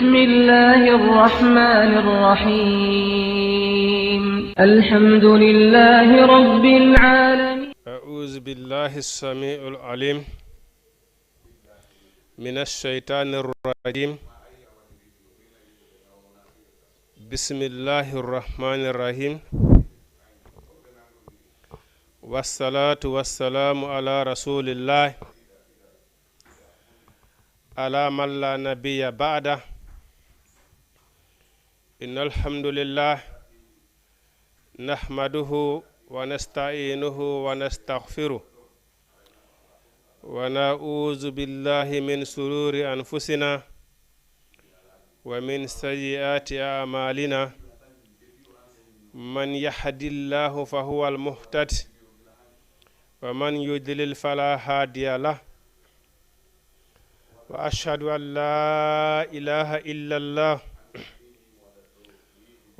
بسم الله الرحمن الرحيم الحمد لله رب العالمين أعوذ بالله السميع العليم من الشيطان الرجيم بسم الله الرحمن الرحيم والصلاة والسلام على رسول الله على من لا نبي بعده إن الحمد لله نحمده ونستعينه ونستغفره ونعوذ بالله من شرور أنفسنا ومن سيئات أعمالنا من يهد الله فهو المهتد ومن يضلل فلا هادي له وأشهد أن لا إله إلا الله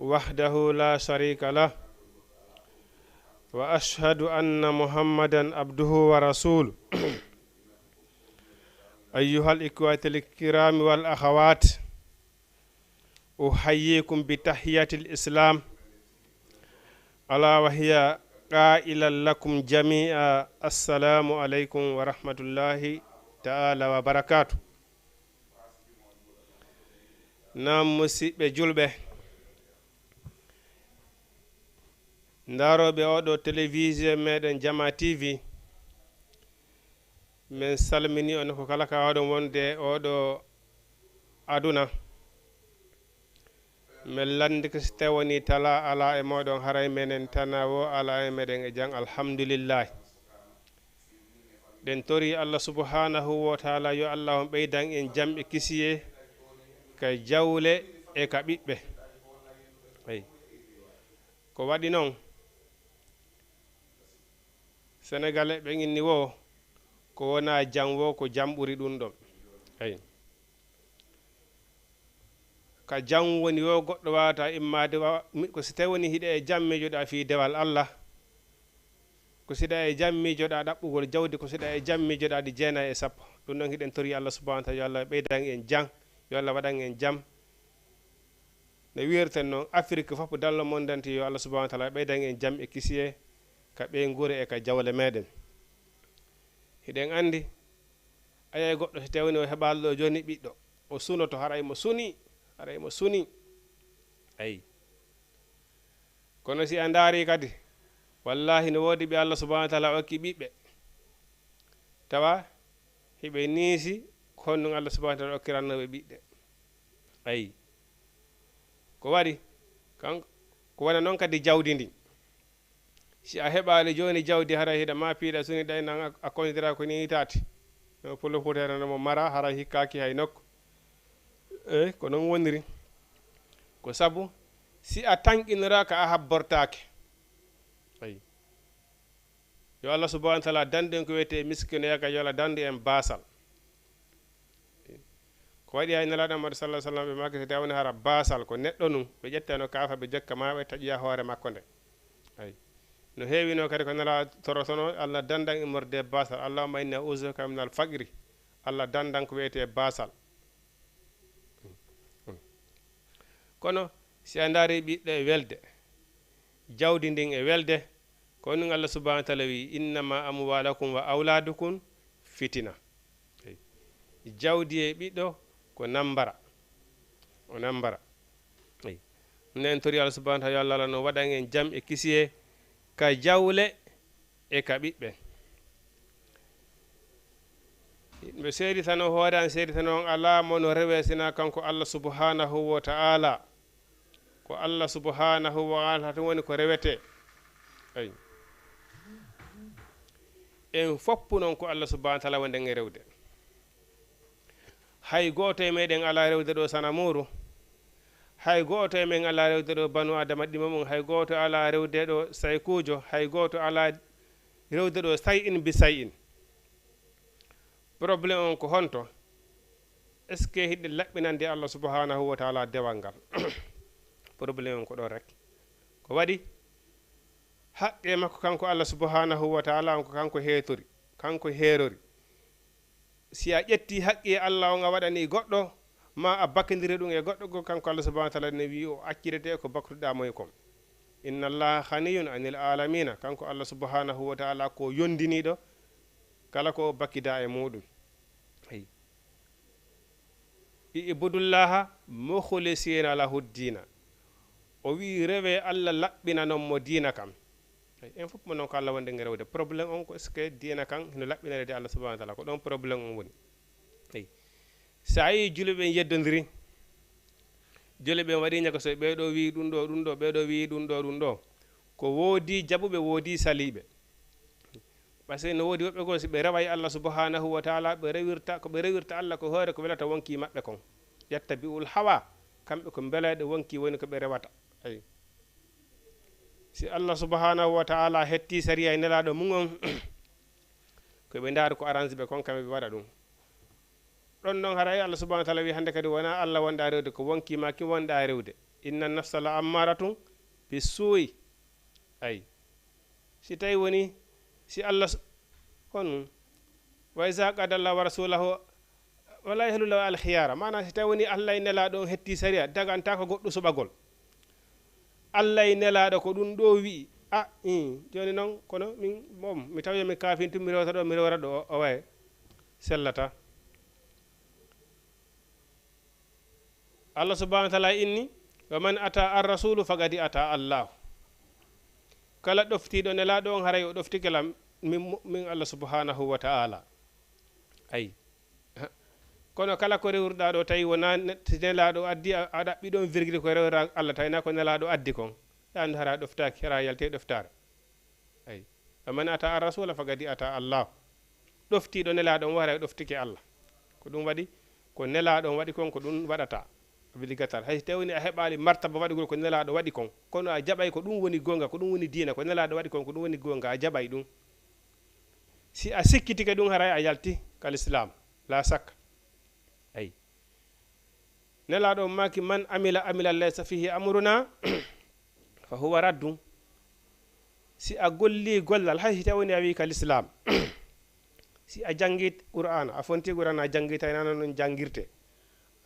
وحده لا شريك له وأشهد أن محمدا عبده ورسوله أيها الإخوة الكرام والأخوات أحييكم بتحية الإسلام ألا وهي قائلا لكم جميعا السلام عليكم ورحمة الله تعالى وبركاته. نام مسيب جلبه ndaroɓe oɗo télévision meɗen Jama TV min salmini on ko kala ka waɗon wonde oɗo aduna min landi ko so tawoni tala ala e moɗon haray menen tana wo ala e meɗen e jang alhamdulillah ɗen tori Allah subhanahu wa taala yo Allah on ɓeydan en jam e kisiye ka jawle e ka ɓiɓɓe ay ko waɗi noon sénégalais ɓe inni wo ko wona jam wo ko jam ɓuri ɗum ɗon ay ka jam woni wo goɗɗo wawata immade ko si tawi woni hiɗe e jam mijoɗa fi dewal Allah ko siɗa e jam mijoɗa ɗaɓɓugol jawdi ko siɗa e jam mijoɗa ɗi 9 ɗum ɗon hiɗen tori Allah subhanahu wa taala yo Allah ɓeydan en jam yo Allah waɗan en jam no wirten noon Afrique fof dallo mondanti yo Allah subhanahu wa taala ɓeydan en jam e kisiye ka ɓe gure e ka jawle meɗen hiɗen andi ayay goɗɗo so tawni o heɓalɗo joni ɓiɗɗo o sunoto haray mo suni ayi kono si a ndaari kadi wallahi no woodi ɓe Allah subhanahu wa taala okki ɓiɓɓe tawa hiɓe niisi honɗum Allah subhanahu wa taala okkirannoɓe ɓiɗɗe ayi ko waɗi kanko ko wona noon kadi jawdi ndi si a heɓali joni jawdi hara hiɗa ma piiɗa suni ɗay nan a konidira ko ni tati no pullo futere no mo mara hara hikkaki hay nokku eyi ko noon woniri ko sabu si a tanqiniraka a habbortake ayi yo Allah subhanahu wa taala dandu en ko wiyete miskinoyaka yo Allah dandu en basal ko waɗi hay nelaɗo Muhammad sallallahu alaihi wasallam ɓe makki so tawni hara basal ko neɗɗo num ɓe ƴettano kaafa ɓe jokka ma ɓe taƴƴiya hoore makko nde ayi no heewino kadi ko nela torotono Allah dandan immorde basal allahumma inni a'udhuka min al-faqri Allah dandan ko wiyete basal kono si a ndaari ɓiɗɗo e welde jawdi ndin e welde ko ɗum Allah subhanahu wa taala wi innama amwalakum wa awladukum fitina jawdi e ɓiɗɗo ko nambara o nambara eyi nen tori Allah subhanahu wa taala yo Allah no waɗan en jam e kisiye ka jawle e ka ɓiɓɓe ɓe seeditano hoore an seeditano on ala mo no rewesina kanko Allah subhanahu wa ta'ala ko Allah subhanahu wa ta'ala tan woni ko rewete ayi en foppu noon ko Allah subhanahu wa ta'ala wonden e rewde hay goto e meɗen ala rewde ɗo sanamuru hay goto e men ala rewde ɗo banu adama ɗima mum hay goto ala rewde ɗo saykujo hay goto ala rewde ɗo say in bi say in probléme on ko honto est ce que hiɗe laɓɓinande Allah subhanahu wa taala dewal ngal probléme on ko ɗo rek ko waɗi haqqe makko kanko Allah subhanahu wa taala on ko kanko heerori si a ƴetti haqqi Allah on a waɗani goɗɗo ma a bakkindiri ɗum e goɗɗo go kanko Allah subhanahu wa ta'ala ne wi o accirete ko bakruɗa moy kom inna allaha khaniyun anil alamina kanko Allah subhanahu wa ta'ala ko yondiniɗo kala ko bakkida e muɗum ay ibudullaha mukhlisina lahu dina o wi rewe Allah laɓɓina non mo dina kam en fof mo non ko Allah wonde rewde probléme on ko est ce que dina kan no laɓɓinede Allah subhanahu wa ta'ala ko ɗon probléme on woni ay sa yi julɓe yeddodiri julɓe waɗi ñaka so ɓeɗo wi ɗum ɗo ɓeɗo wi ɗum ɗo ko woodi jaɓuɓe woodi saliɓe par ce que no woodi woɓɓe ko si ɓe reway Allah subhanahu wa ta'ala ɓe rewirta ko ɓe rewirta Allah ko hoore ko welata wonki maɓɓe kon yattabi'ul hawa kamɓe ko beleɗe wonki woni ko ɓe rewata ay si Allah subhanahu wa ta'ala hetti sariya nelaɗo mugon ko ɓe ndaari ko arrange ɓe kon kamɓe ɓe waɗa ɗum ɗon noon haray Allah subhanahu wa ta'ala wi hande kadi wona Allah wonɗa rewde ko wonki ma ki wonɗa rewde inna nafsa la ammaratun bisuu'i ay si tawi woni si Allah kon wa iza qada Allah wa rasulahu wala yahlu lahu al khiyara mana si tawi woni Allah e nelaɗo hetti sariya daganta ko goɗɗo suɓagol Allah e nelaɗo ko ɗum ɗo wi joni noon kono min mom mi tawi mi kafin tum mi rewta ɗo mi rewra ɗo o way sellata Allah subhanahu wa ta'ala inni wa man ata ar rasulu faqad ata Allah kala ɗoftiɗo nelaɗo on haray o ɗoftigelam min Allah subhanahu wa ta'ala ay kono kala ko rewruɗa ɗo tawi wona nelaɗo addi a ɗaɓɓi ɗon virgule ko rewra Allah tawina ko nelaɗo addi kon yandu hara ɗoftaki hara yalte ɗoftare ay wa man ata ar rasula faqad ata Allah ɗoftiɗo nelaɗo on wara ɗoftike Allah ko ɗum waɗi ko nelaɗo on waɗi kon ko ɗum waɗata obligatoire hay tawni a heɓali martaba waɗugol ko nelaɗo waɗi kon kono a jaɓay ko ɗum woni gonga ko ɗum woni diina ko nelaɗo waɗi kon ko ɗum woni gonga a jaɓay ɗum si a sikkitike ɗum haray a yalti kal islam la sakka ay nelaɗo maki man amila laysa fihi amruna fa huwa raddum si a golli gollal hay tawni a wi kal islam si a janggi qur'ana a fonti qur'ana a janggi taynano non jangirte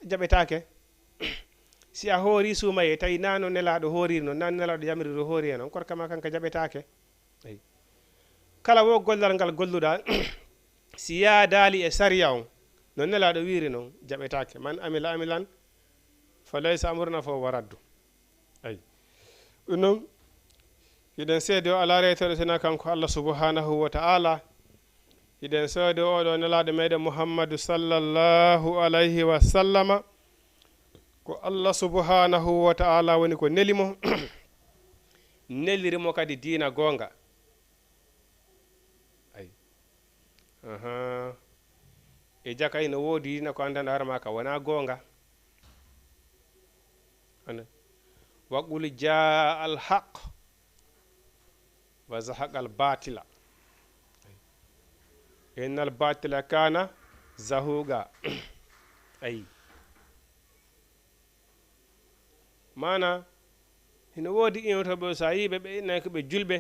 jaɓetake si a hoori suumaye tawi nano nelaɗo hooriri noon nan nelaɗo yamiriri hoori e noon kono kama kanka jaɓetake ay kala wo gollal ngal golluɗa si yaadali e sariya on no nelaɗo wiiri noon jaɓetake man amila amilan fa laysa amruna fo waraddu ay ɗum noon hiɗen seede o ala reytere sina kanko Allah subhanahu wa ta'ala hiɗen seede oɗo nelaɗo meɗen Muhammadu sallallahu alayhi wa sallama ko Allah subhanahu wa ta'ala woni ko nelimo nelirimo kadi diina gonga ay e jakay no woodi diina ko andan arma ka wona gonga ana waqul jaa al haqq wa zahaqa al batila innal batila kana zahuga ay mana hino woodi iwtoɓe sa yiɓe ɓe innayi ko ɓe julɓe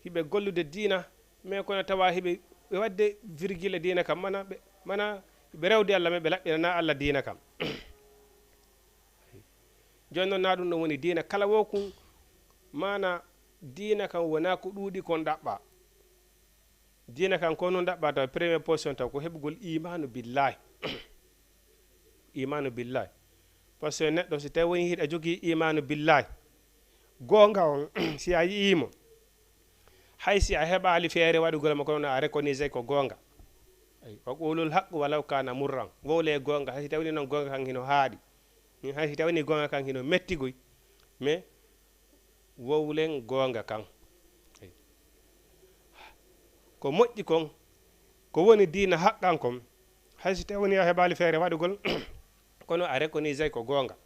hiɓe gollude diina mais kono tawa hiɓe ɓe wadde virgule diina kam mana ɓe rewde Allah men ɓe laɓɓinana Allah diina kam joni noon na ɗum ɗon woni diina kala wo kum mana diina kam wona ko ɗuuɗi kon ɗaɓɓa diina kam ko noon ɗaɓɓa taw premiére position taw ko heɓugol imanu billahi imanu billahi par ce que neɗɗo si tawi woni hiɗa jogui imanu billahi gonga on si a yiyimo hay si a heɓali feere waɗugol ma kono a reconnaissé ko gonga ay wa qulul haqq walaw kana murran wowle gonga hay si tawni noon gonga kan hino haaɗi hay si tawni gonga kan hino mettigoy mais wowlen gonga kan ko moƴƴi kon ko woni diina haqqan kon hay si tawni a heɓali feere waɗugol kono a reconnaissé ko gonga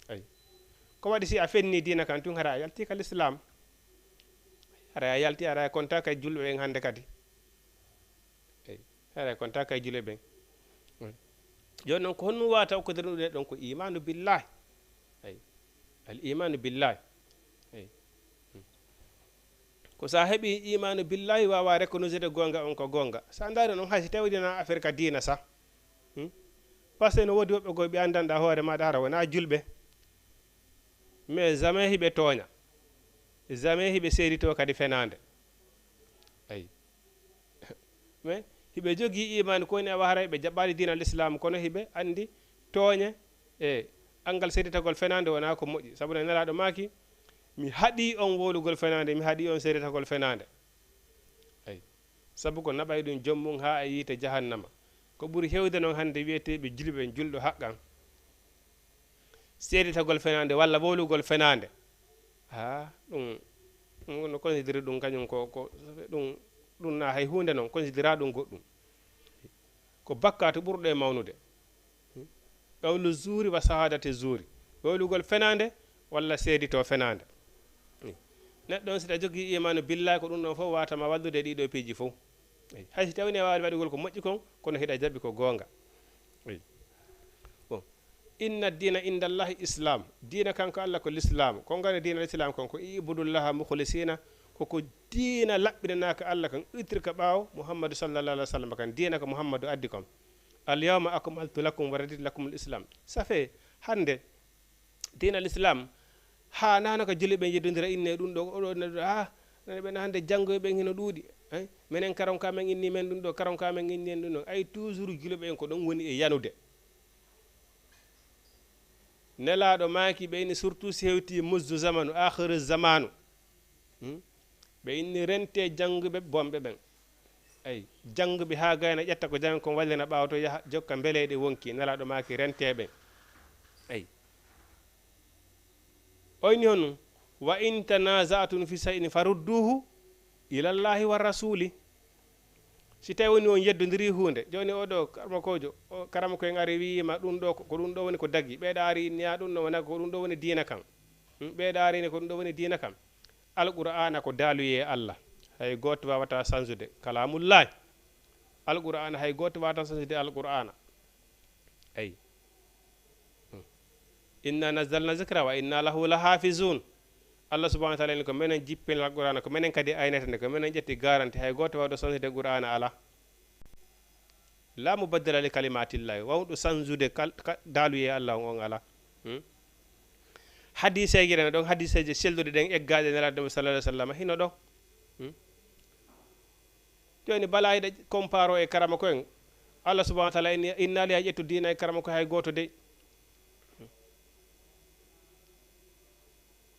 ay ko waɗi si a fenni diina kan tun hara a yalti kal islam hara a yalti ara konta kay julɓe ɓen hande kadi ay hara konta kay julɓe ɓen joni noon ko honno wata okkodiri ɗum ɗon ko imanu billahi ay al imanu billahi ay ko sa heeɓi imanu billahi wawa reconnaissé gonga on ko gonga sa daari noon hay si tawdina affaire ka diina sa par ce que no woodi woɓɓe goy ɓe anndanɗa hoore maɗa hara wona julɓe mais jamais hiɓe tooña jamais hiɓe seedito kadi fenande ayi mais hiɓe jogii imani ko woni awa hara ɓe jaɓɓaali diina al islam kono hiɓe anndi tooñe e angal seeditagol fenande wona ko moƴƴi sabu ne nelaaɗo maaki mi haɗi on wolugol fenande mi haɗi on seeditagol fenande ayi sabu ko naɓay ɗum jommum haa e yiite jahannama ko ɓuri hewde noon hannde wiyeteɓe julɓe julɗo haqqan seeditagol fenande walla wolugol fenande ha ɗum no considéré ɗum kañum ko ɗum na hay hunde noon considéra ɗum goɗɗum ko bakka to ɓurɗo e mawnude qawlu zuuri wa sahadate zuuri wolugol fenande walla seedito fenande neɗɗo on si tawi jogii imanu billahi ko ɗum ɗon fof watama wallude e ɗiɗo piiji fof hay si tawini e wawi waɗugol ko moƴƴi kon kono hiɗa jaɓi ko goonga bon inna dina inda allahi islam dina kanko allah ko l'islam ko ngane dina l'islam kon ko ibudullaha mukhlisina koko dina laɓɓinanaka allah kan ittirka ɓaawo mouhammadou sallallah alih w sallam kan dina ko mouhammadou addi kon alyawma akmaltu lakum wa raditu lakum l islam ça fait hande dina l'islam ha nano ko julɓe ɓe yeddodira inne ɗum ɗo oɗo neɗɗo nane ɓen hande janggoyeɓen hino ɗuuɗi minen karonka men inni men ɗum ɗo karonka men inni en ɗum ɗo ay toujours julɓe en ko ɗon woni e yanude nelaɗo maaki ɓe inni surtout si hewti musdu zamanu akhiru zamanu ɓe inni rente jangguɓe bomɓe ɓen ay jangguɓe ha gayna ƴetta ko jangi kon wallina ɓaawa to yaha jokka mbeleɗe wonki nelaɗo maaki renteɓe ay oyni hon wa in tanaza'tum fi shay'in farudduhu ila llahi wa rasuli si tawi woni on yeddodiri hunde joni oɗo karama koyen ari wiyima ɗum ɗo ko ɗum ɗo woni ko daggi ɓeeɗa ari niya ɗum ɗo wona ko ɗum ɗo woni diina kan ɓeeɗa arini ko ɗum ɗo woni diina kam alqur'ana ko daaluye allah hay goto wawata sansude kalamullahi alqur'ana hay goto wawata sansude alqur'ana ay inna nazzalna zicra wa inna lahu la hafizun allah subahana wa taala ni ko minen jippin alqur'ana ko minen kadi aynata nde ko minen ƴetti garanti hay goto wawɗo sansude qur'ana ala la mubaddala li kalimatillahi wawɗo sansude daaluye allah on ala hadiseji rene ɗon hadiseji sellude ɗen eggaɗe nelaɗo sallallahu alaihi wasallam hino ɗo joni bala yiɗa comparo e karama koyen allah subahana wa taala innali hay ƴettu dina e karama ko hay goto dey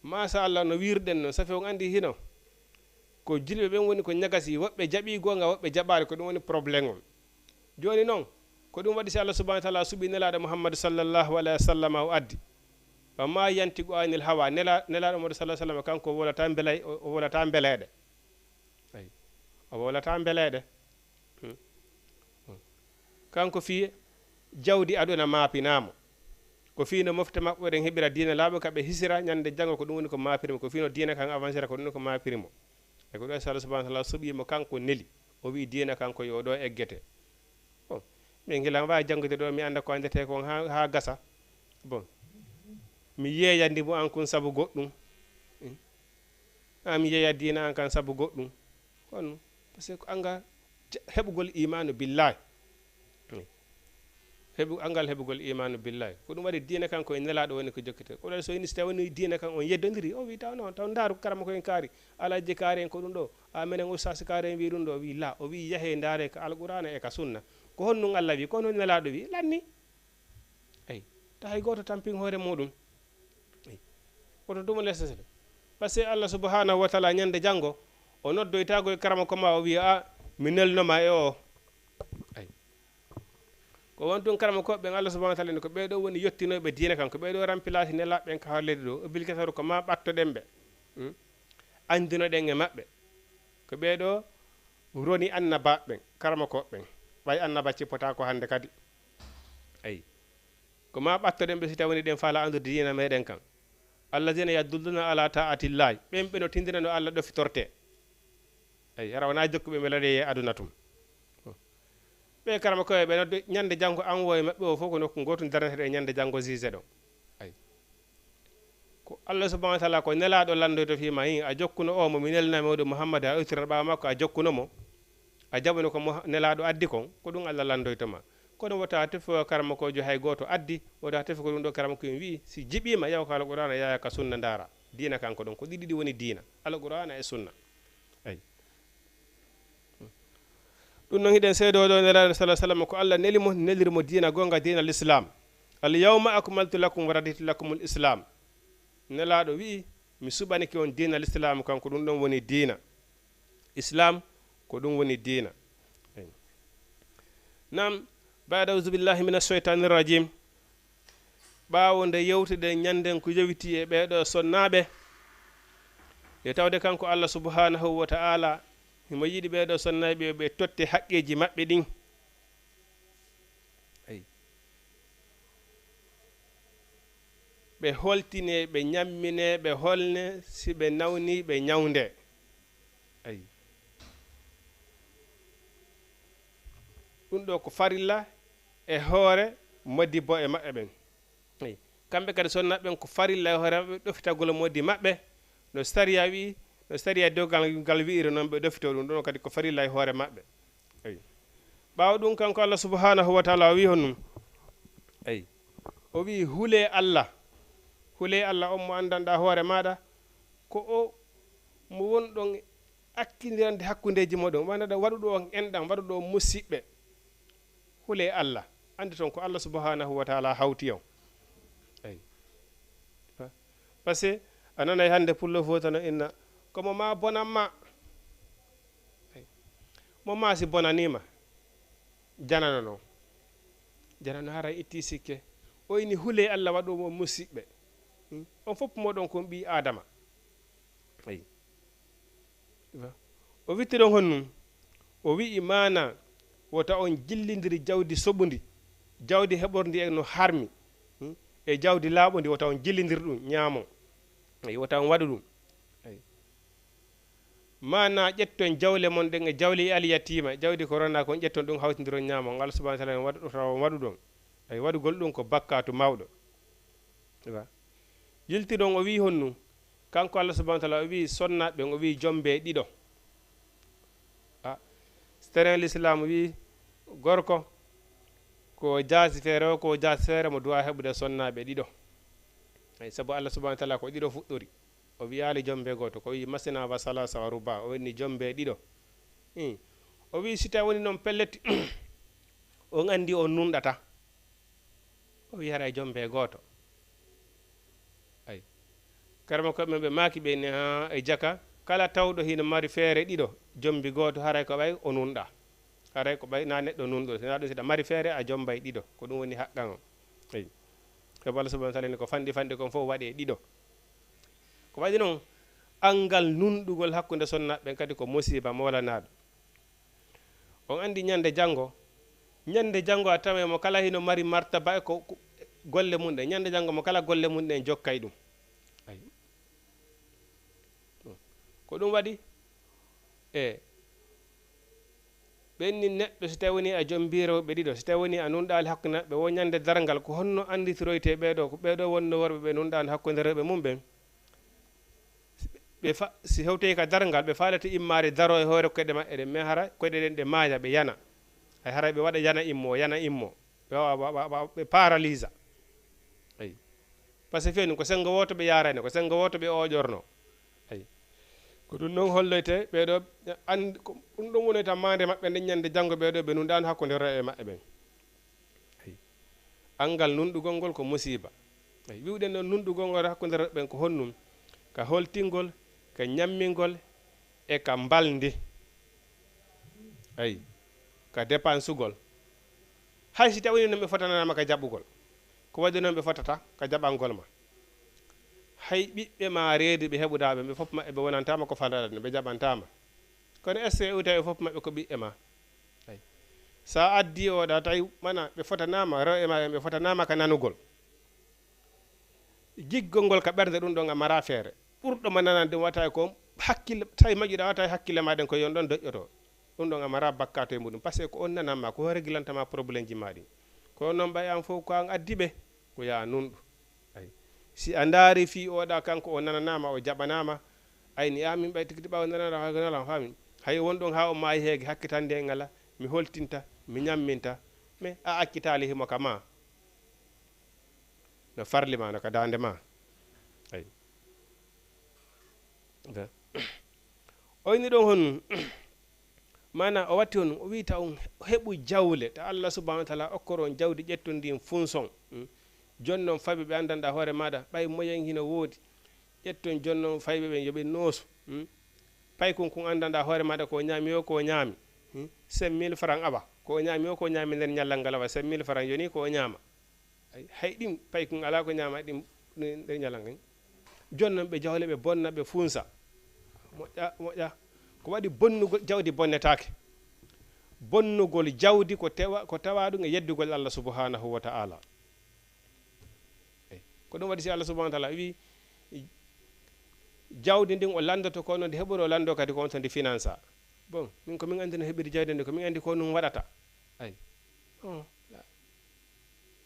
masa allah no wirɗen noon safi on andi hino ko julɓe ɓen woni ko ñagasi woɓɓe jaɓi gonga woɓɓe jaɓali ko ɗum woni probléme on joni noon ko ɗum waɗi si allah subahana wa taala suuɓi nelaɗo mouhammadou sallllahu alayhi wa sallam o addi ma yantiqu anil hawa nelaɗo moɗo sallah sallam kanko o wolata belay o wolata beleɗe ay o wolata beleɗe kanko fi jawdi aduna maapinamo ko fino mofte maɓɓe ɗen heɓira diina laaɓe kaɓe hisira ñande janggo ko ɗum woni ko mapirimo ko fino diina kan avancera ko ɗum woni ko mapirimo e ko ɗo so allah subahana taala suuɓimo kanko neli o wi diina kanko yo ɗo eggete bon min gila wawi janggude ɗo mi anda ko andete kon ha gasa bon mi yeeyandimo an kon saabu goɗɗum mi yeeya diina an kan saabu goɗɗum kono par ce que ko anga heɓugol imanu billahi angal heɓugol imanu billahi ko ɗum waɗi diina kanko e nelaɗo woni ko jokkete ko ɗon so ini so tawi woni diina kan on yeddodiri o wi taw noon taw ndaaru karama koyen kaari alaji kaari en ko ɗum ɗo minen ustasi kaari en wi ɗum ɗo wi la o wi yahe ndaare ka alqur'ana e ka sunna ko honnum allah wi kono nelaɗo wi lanni ay ta hay goto tampin hoore muɗum koto ɗum lesesede par ce que allah subhanahu wa taala ñande janggo o noddoytago e karama koma o wiya mi nelnoma e o ay ko won tun karama koɓe ɓen allah subahana wa taala ni ko ɓeɗo woni yettinoɓe diina kan ko ɓeɗo remplace nelaɓe ɓen ka haalede ɗo obligatoire ko ma ɓattoɗen ɓe andinoɗen e maɓɓe ko ɓeɗo roni annabaɓe ɓen karama koɓe ɓen ɓay annaba cippota ko hande kadi ayi ko ma ɓattoɗen ɓe si tawi woni ɗen faala andude diina meɗen kan alladina yadulluna ala taatillahi ɓen ɓe no tindina no allah ɗo fitorte ayi hara wona jokkuɓe ɓe laɗe e aduna tum ɓe karama koye ɓe nodde ñande janggo envoyé maɓɓe o fof ko nokku gotum darneteɗo e ñande janggo jugé ɗo ay ko allah subahana wa taala ko nelaɗo landoyto fima hi a jokkuno o mo mi nelnami oɗo mouhammad a ittira ɓawa makko a jokkunomo a jaɓuno ko nelaɗo addi kon ko ɗum allah landoytoma kono wata tefo karama ko jo hay goto addi wata tefo ko dum do karama ko wi si jibima yaw ka alqur'ana yaaya ka sunna ndara dina kanko don ko didi woni dina alqur'ana e sunna ay dum non hiden seedo do nelaado sallallahu alaihi wasallam ko Allah nelimo nelirmo dina gonga dina l'islam al yawma akmaltu lakum wa raditu lakum al islam nelaado wi mi subani ki on dina l'islam kanko dum don woni dina islam ko dum woni dina nam baada auzu billahi minash shaitanir rajim baawo nde yewtide nyanden ko jewiti e beedo sonnabe e tawde kanko Allah subhanahu wa ta'ala himo yidi beedo sonnabe be totte haqqeji mabbe din ay be holtine be nyammine be holne si be nawni be nyawnde ay dum do ko farilla e hoore modibbo e mabbe ben ay kambe kadi sonnabe ko farilla e hoore be dofitagol modi mabbe no sariya wi no sariya dogal gal wiire non be dofito dum don kadi ko farilla e hoore mabbe ay baaw dum kanko Allah subhanahu wa ta'ala wi honum ay o wi hule Allah on mo andanda hoore maada ko o mo won don akkindirande hakkundeji modon wanda wadudo on endam wadudo musibbe hule Allah andi ton ko Allah subhanahu wa ta'ala hawti yow ay parce que anana hande pullo fotano inna komo ma bonamma ay mo ma si bonanima janano hara itti sikke o ini hule Allah wado mo musibbe on fop modon ko bi adama ay o witti don honnum o wi imana wota on jillindiri jawdi sobundi jawdi heborndi e no harmi e jawdi laabondi wota on jillindir dum nyaamo ay wota on wadu dum ay mana jetton jawle mon de e jawli al yatima jawdi ko ronna ko jetton dum hawtindiro nyaamo ngal subhanahu wa ta'ala wadu dum ay wadu gol dum ko bakkatu mawdo wa yilti don o wi honnu kanko Allah subhanahu wa ta'ala o wi sonnabe o wi jombe dido tere l'islam wi gorko ko jaasi feere ko jaasi feere mo duwa hebude sonnabe dido ay sabu Allah subhanahu wa ta'ala ko dido fuddori o wi ali jombe goto ko wi masina wa salasa wa ruba o ni jombe dido o wi sita woni non pelletti o andi o nundata o wi hara jombe goto ay karama ko be maki be ne ha e jaka kala tawdo hina mari feere dido jombi goto haray ko bay o nunda haray ko bay na neddo nundo na do sida mari feere a jombay dido ko dum woni haqqan ay ko Allah subhanahu wa ta'ala ko fandi ko fo wadi dido ko wadi non angal nundugol hakkunde sonnabe kadi ko musiba molanado on andi nyande jango a tawe mo kala hino mari martaba ko golle mun de nyande jango mo kala golle mun de jokkay dum ay ko dum wadi benni neddo so tawoni a jombiro be dido so tawoni a nundal hakkuna be wonyande darangal ko honno andi tiroyte beedo ko beedo wonno worbe be nundal hakkunde rebe mum ben be si hewte ka darangal be faalata immare daro e hoore ko de ma ede me hara ko de den de maaja be yana ay hara be wada yana immo be paralysa ay parce que fen ko sengo woto be yarane ko sengo woto be ojorno ay ko dum non holloyte beedo and dum dum woneta mande mabbe de nyande jango beedo be nundan hakkunde re'e mabbe ben ay angal nundugol gol ko musiba ay wiwden non nundugol ngol hakkunde re'e ben ko honnum ka holtingol ka nyammingol e ka mbalndi ay ka dépensugol hay si tawini no be fotana ma ka jabbugol ko wadi non be fotata ka jabangol ma hay bibbe ma reedi be hebudabe be fop mabbe wonantama ko fandada be jabantama kono esse uta fop mabbe ko bibbe ma ay sa addi o da tay mana be fotanama rew e ma be fotanama ka nanugol jiggongol ka berde dum do ngamara feere burdo mananande wata ko hakkille tay majjuda wata hakkille ma den ko yon don dojjoto dum do ngamara bakkato e mudum parce que ko on nanama ko regilantama problème ji madi ko non bay am fo ko an addibe ko ya nundu ay si andari fi oda kanko o nananama o jabanama ay ni amin bay tikiti baw nanana fami hay wondon ha o maayi heege hakkitande ngala mi holtinta mi nyamminta me a akkitali himo kama no farli ma no ka dande ma ay oyni ɗon hon mana o watti on o wi taw heɓu jawle ta Allah subhanahu wa ta'ala okkoron jawdi ƴettondin funson jonnon faɓe ɓe andanɗa hoore maɗa ɓay moyen hino woodi ƴetton jonnon fayɓe ɓe yoɓe noosu pay kun andanɗa hoore maɗa ko ñaami o ko ñaami 5000 francs awa ko ñaami o ko ñaami nder ñallal ngal awa 5000 francs yoni ko ñaama hay ɗim pay kun ala ko ñaama ɗim nder ñallal ngal jonnon ɓe jawle ɓe bonna ɓe funsa moƴƴa ko waɗi bonnugol jawdi bonnetake bonnugol jawdi ko tawa ɗum e yeddugol Allah subhanahu wa ta'ala ko ɗum waɗi si Allah subhanahu wa ta'ala wi jawdi ndin o landoto ko noon ndi heɓori o lando kadi ko on to ndi finance bon min ko min andi no heɓiri jawdi ndi ko min andi ko ɗum waɗata ay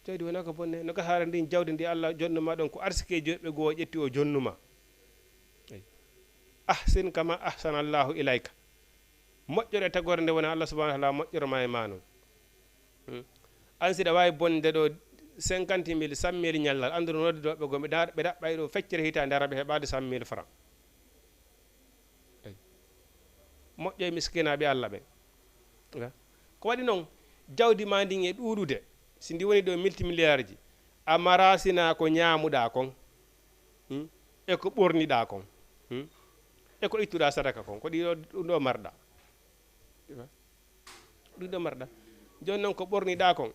jawdi wona ko bonne no gatara ndin jawdi ndi Allah jonnuma ɗon ko arsikeji yoɓɓe goo ƴetti o jonnuma ahsin kama ahsanallahu ilayka moƴƴere tagore nde wona Allah subhanahu wa ta'ala moƴƴoroma e ma noon an siɗa wawi bonde ɗo 50 000 100 000 ñallal anduno noddoɓe go ɓe ɗaɓɓay ɗo feccere hitande araɓe heɓade 100 000 francs moƴƴo e miskinaɓe Allah ɓe ko waɗi noon jawdi ma ndin e ɗuɗude si ndi woni ɗo multimilliard ji a marasina ko ñamuɗa kon e ko ɓorniɗa kon e ko ittuɗa sadaka kon ko ɗum ɗo marɗa ɗum ɗo marɗa joni noon ko ɓorniɗa kon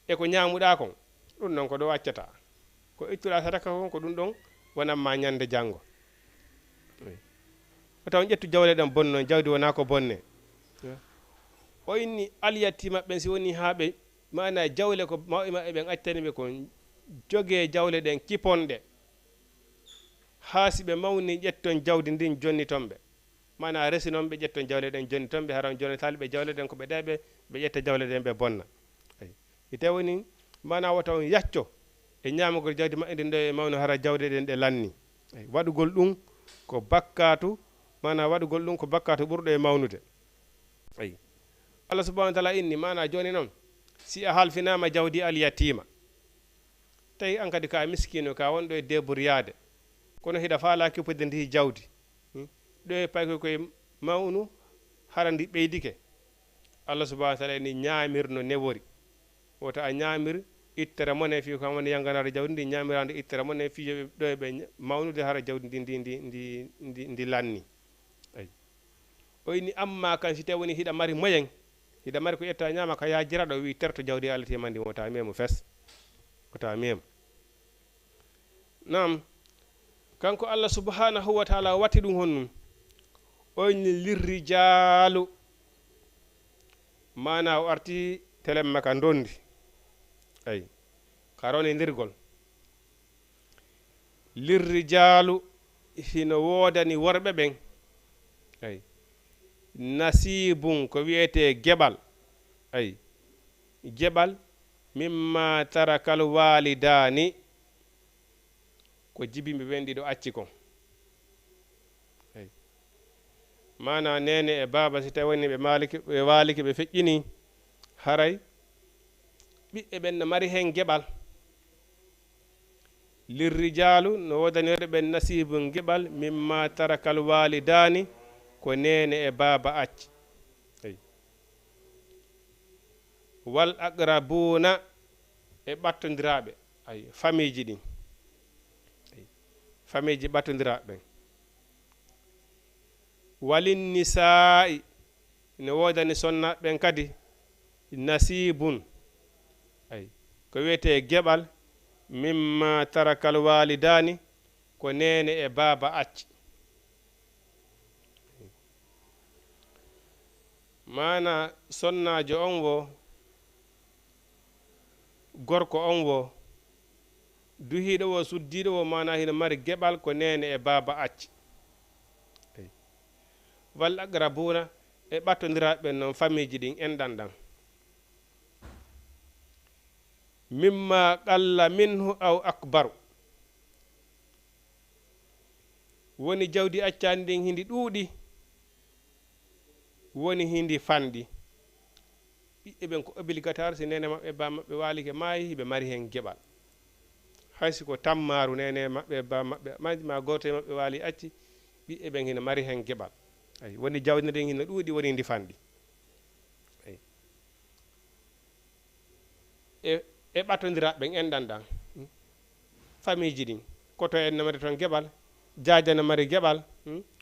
e ko ñamuɗa kon ɗum noon ko ɗo waccata ko ittuɗa sadaka kon ko ɗum ɗon wonanma ñande janggo o taw ƴettu jawle ɗen bonno jawdi wona ko bonne o inni aliyatti maɓɓe si woni ha ɓe mana jawle ko mawɓe maɓɓe ɓen accani ɓe kon jogue jawle ɗen kiponɗe ha si ɓe mawni ƴetton jawdi ndin jonni ton ɓe mana resi noon ɓe ƴetton jawle ɗen jonni ton ɓe haran joni tali ɓe jawle ɗen ko ɓe ɗeɓe ɓe ƴetta jawle ɗen ɓe bonna ite woni mana wata on yacco e ñamugol jawdi maɓɓe ndin ɗo e mawno hara jawde ɗen ɗe lanni waɗugol ɗum ko bakkatu mana waɗugol ɗum ko bakkatu ɓurɗo e mawnude ayi Allah subhanahu wa ta'ala inni mana joni noon si a halfinama jawdi al yatima tawi an kadi ka miskino ka wonɗo e deburiyade kono hiɗa faala kippude ndi jawdi ɗo e pay koye mawnu hara ndi ɓeydike Allah subhanahu wa ta'ala ni ñaamirno newori wota a ñaamir ittere mone fi ko woni yanganade jawdi ndi ñaamirande ittere mone fi ɗo e ɓe mawnude hara jawdi ndi lanni ayi o inni amma kan si tawi woni hiɗa mari moyen hiɗa mari ko ƴetta ñaama ka yajira ɗo wi terto jawdi Allah tema ndi wota memo fes wota memo nam kanko Allah subhanahu wa ta'ala watti ɗum honnum oyni lirrijalu mana o arti telemma ka dondi ayi karoni ndirgol lirrijalu hino wodani worɓe ɓen ayi nasibun ko wiyete geɓal ayi geɓal mimma tarakal walidani ko jibimɓe ɓen ɗiɗo acci kon ayi mana nene e baba si tawi woni ɓe waliki ɓe feƴƴini haray ɓiɓɓe ɓen no mari hen geɓal lirrijalu no wodanire ɓen nasibun geɓal mimma tarakal walidani ko nene e baba acci ayi wal aqrabuna e ɓattodiraɓe ayi famille ji ɗin famille ji ɓattodiraɓe ɓen walin nisa'i ne wodani sonnaɓe ɓen kadi nasibun ay ko wiyete geɓal mimma tarakal walidani ko nene e baba acci mana sonnajo on wo gorko on wo duhiɗo wo suddiɗo wo mana hino mari geɓal ko nene e baba acci wal aqrabuna e ɓattodiraɓe ɓen noon famille ji ɗin enɗan ɗan mimma qalla minhu aw akbaru woni jawdi accandi ɗin hindi ɗuuɗi woni hindi fanɗi ɓiɓɓe ɓen ko obligatoire si nene maɓɓe ba maɓɓe waalike maayi hiɓe mari hen geɓal haysi ko tammaru nene maɓɓe ba maɓɓe ma goto e maɓɓe waali acci ɓiɓɓe ɓen hina mari hen geɓal ay woni jawdi ndin hina ɗuuɗi woni ndifanɗi ay e ɓattodiraɓe ɓen enɗan ɗan famille ji ɗin koto en ne mari toon geɓal jaaja ne mari geɓal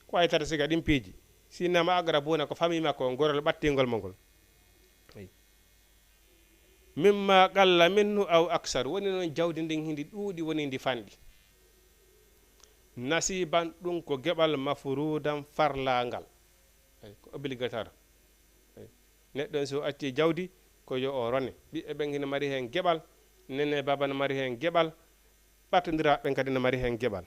ko ay tata siga ɗin piiji sinnama agra bona ko famille makko on gorol ɓattingol mo ngol mimma qalla minhu aw aksar woni noon jawdi ndin hindi ɗuuɗi woni ndi fanɗi nasiban ɗum ko geɓal mafrudan farlangal ko obligatoire neɗɗon so acci jawdi ko yo o rone ɓiɓɓe ɓen hina mari hen geɓal nene baba ne mari hen geɓal ɓattodiraɓe ɓen kadi ne mari hen geɓal